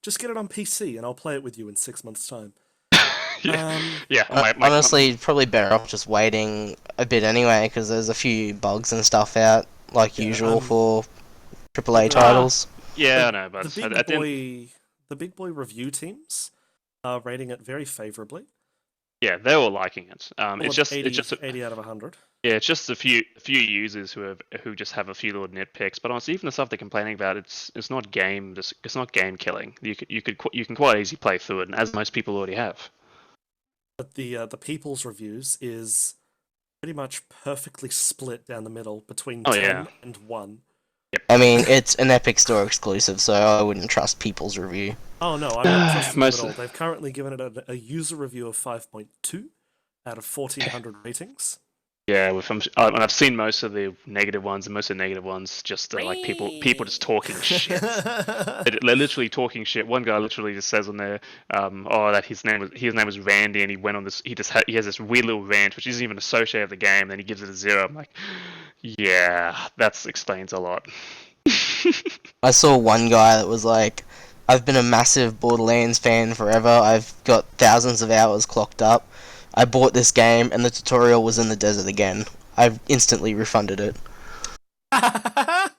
just get it on PC and I'll play it with you in 6 months' time. Yeah. Honestly, probably better off just waiting a bit anyway, because there's a few bugs and stuff out, like usual for AAA titles. Yeah, I know, but the big boy review teams are rating it very favorably. Yeah, they're all liking it. All It's of just 80, it's just 80 out of 100. yeah, it's just a few users who just have a few little nitpicks. But honestly, even the stuff they're complaining about, it's not it's not game killing. You can quite easily play through it, and as most people already have. But the people's reviews is pretty much perfectly split down the middle between Oh, 10 yeah. and 1. I mean, it's an Epic Store exclusive, so I wouldn't trust people's review. Oh no, I'm not trusting them at Most- all. They've currently given it a user review of 5.2 out of 1,400 ratings. Yeah, I've seen most of the negative ones, and most of the negative ones just like people just talking shit. They're literally talking shit. One guy literally just says on there, that his name was Randy, and he went on this. He has this weird little rant, which isn't even associated with the game. Then he gives it a 0. I'm like, yeah, that explains a lot. I saw one guy that was like, I've been a massive Borderlands fan forever. I've got thousands of hours clocked up. I bought this game and the tutorial was in the desert again. I've instantly refunded it. I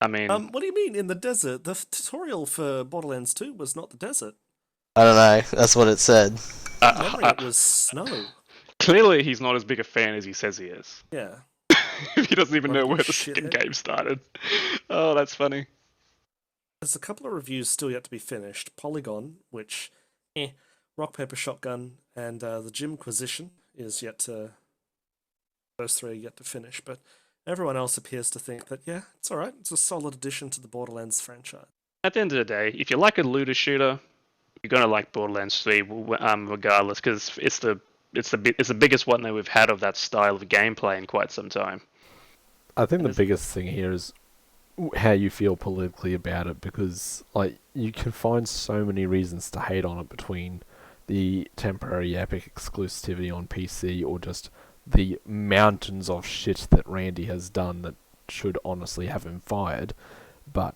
mean, What do you mean in the desert? The tutorial for Borderlands 2 was not the desert. I don't know, that's what it said. Memory, it was snow. clearly he's not as big a fan as he says he is. Yeah. He doesn't even know where the Shithead. second game started. Oh, that's funny. There's a couple of reviews still yet to be finished. Polygon, which, Rock, Paper, Shotgun, and the Gymquisition is yet to... Those three are yet to finish, but everyone else appears to think that, yeah, it's alright. It's a solid addition to the Borderlands franchise. At the end of the day, if you like a looter shooter, you're gonna like Borderlands 3, regardless, because it's the biggest one that we've had of that style of gameplay in quite some time. I think the biggest thing here is how you feel politically about it, because like you can find so many reasons to hate on it, between the temporary Epic exclusivity on PC or just the mountains of shit that Randy has done that should honestly have him fired. But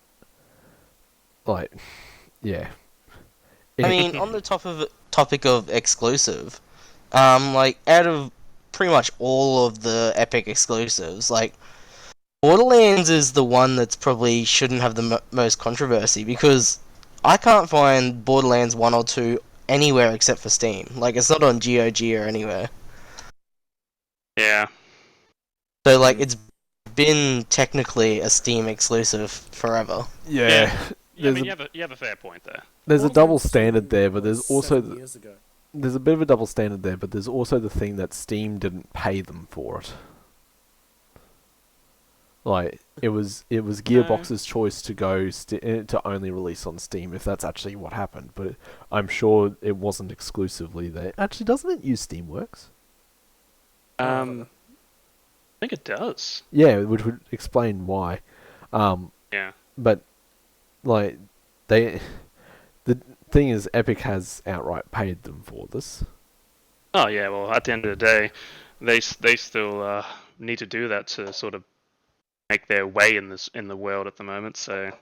like, yeah. I mean, on the topic of exclusive, like, out of pretty much all of the Epic exclusives, like, Borderlands is the one that's probably shouldn't have the most controversy, because I can't find Borderlands 1 or 2 anywhere except for Steam. Like, it's not on GOG or anywhere. Yeah. So, like, it's been technically a Steam exclusive forever. Yeah, I mean, There's you have a fair point there. a double Borderlands 2 standard there, but there's was also 7 years ago. there's a bit of a double standard there, but there's also the thing that Steam didn't pay them for it. Like, it was Gearbox's choice to go to only release on Steam, if that's actually what happened. But I'm sure it wasn't exclusively there. Actually, doesn't it use Steamworks? I think it does. Yeah, which would explain why. Yeah. But like, the thing is, Epic has outright paid them for this. Oh yeah. Well, at the end of the day, they still need to do that to sort of make their way in the world at the moment. So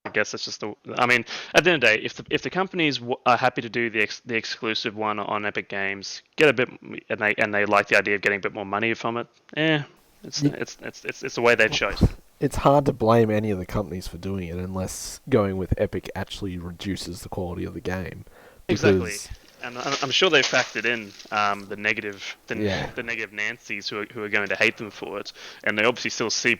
I guess that's just I mean, at the end of the day, if the companies are happy to do the exclusive one on Epic Games, get a bit, and they like the idea of getting a bit more money from it, it's the way they've chosen. It's hard to blame any of the companies for doing it, unless going with Epic actually reduces the quality of the game. Exactly. And I'm sure they factored in the negative Nancy's who are going to hate them for it, and they obviously still see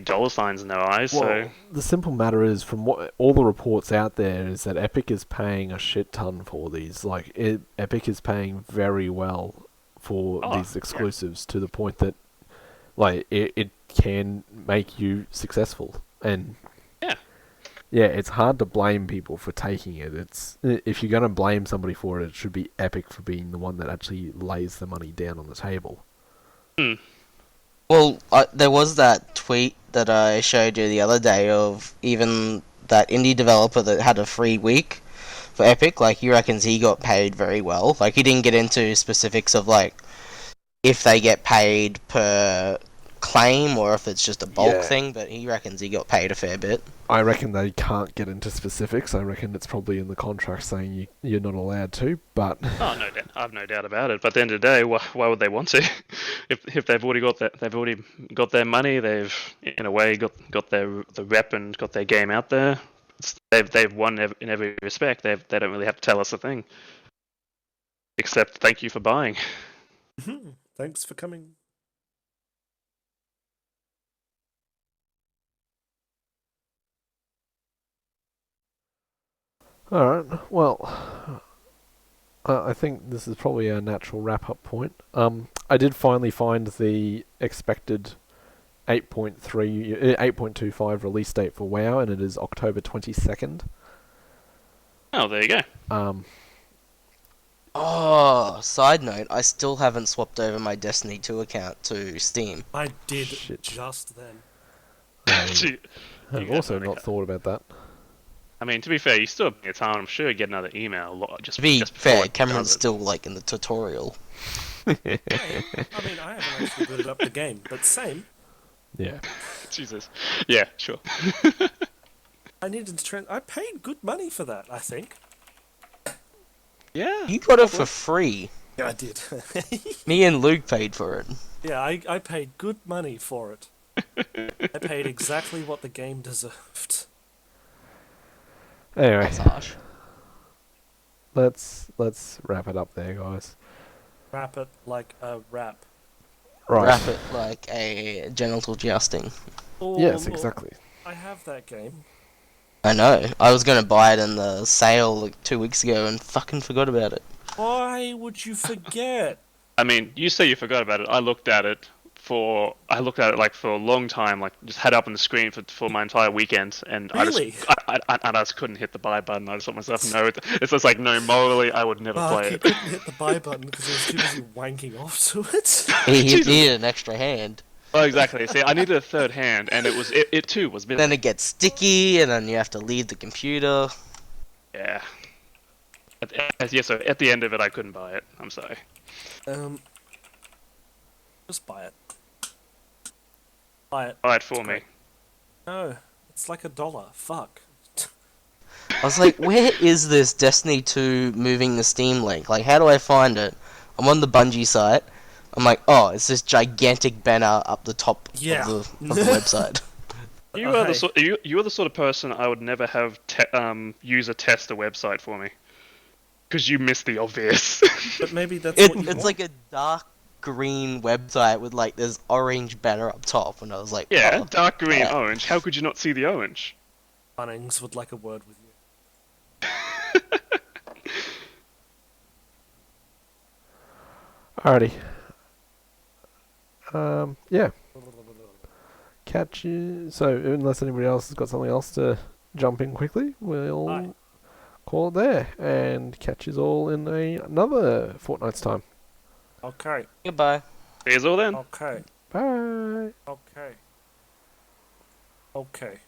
dollar signs in their eyes. Well, so the simple matter is, from what all the reports out there, is that Epic is paying a shit ton for these. Like, Epic is paying very well for these exclusives, to the point that, like, it can make you successful. And yeah, it's hard to blame people for taking it. It's, if you're going to blame somebody for it, it should be Epic for being the one that actually lays the money down on the table. Well, there was that tweet that I showed you the other day of even that indie developer that had a free week for Epic. Like, he reckons he got paid very well. Like, he didn't get into specifics of, like, if they get paid per claim or if it's just a bulk thing, but he reckons he got paid a fair bit. I reckon they can't get into specifics. I reckon it's probably in the contract saying you're not allowed to, but... Oh, no doubt. I've no doubt about it. But at the end of the day, why would they want to? if they've already got their money, they've in a way got the rep and got their game out there. they've won in every respect. They don't really have to tell us a thing, except thank you for buying. Thanks for coming. Alright, well, I think this is probably a natural wrap-up point. I did finally find the expected 8.25 release date for WoW, and it is October 22nd. Oh, there you go. Oh, side note, I still haven't swapped over my Destiny 2 account to Steam. I did Shit. just then. Gee, I've you also got not thought about that. I mean, to be fair, you still have plenty of time. I'm sure you get another email. To be just before fair, it Cameron's does it. still like in the tutorial. I mean, I haven't actually booted up the game, but same. Yeah. Jesus. Yeah, sure. I needed to I paid good money for that, I think. Yeah. You got it for free. Yeah, I did. Me and Luke paid for it. Yeah, I paid good money for it. I paid exactly what the game deserved. Anyway, That's harsh. let's wrap it up there, guys. Wrap it like a wrap. Right. Wrap it like a genital jousting. Oh, Yes, look, exactly. I have that game. I know. I was gonna buy it in the sale like 2 weeks ago and fucking forgot about it. Why would you forget? I mean, you say you forgot about it. I looked at it like for a long time, like just had it up on the screen for my entire weekend, and Really? I just couldn't hit the buy button. I just let myself know it's just like no, morally I would never play He it. couldn't hit the buy button because he was too busy wanking off to it. He Jesus. needed an extra hand. Oh, exactly. See, I needed a third hand, and it too was Then missing. it gets sticky, and then you have to leave the computer. Yeah. Yeah. So at the end of it, I couldn't buy it. I'm sorry. Just buy it. Buy it. Buy it for me. No, it's like $1. Fuck. I was like, where is this Destiny 2 moving the Steam link? Like, how do I find it? I'm on the Bungie site. I'm like, oh, it's this gigantic banner up the top Yeah. of the website. You Oh, are hey. you are the sort of person I would never have user test a website for me, because you miss the obvious. But maybe that's what you It's want. like a dark green website with like this orange banner up top, and I was like, Yeah, oh, dark green, yeah. orange. How could you not see the orange? Bunnings would like a word with you. Alrighty. Yeah. Catch you. So, unless anybody else has got something else to jump in quickly, we'll Aye. call it there and catch you all in another fortnight's time. Okay. Goodbye. Here's all then. Okay. Bye. Okay. Okay.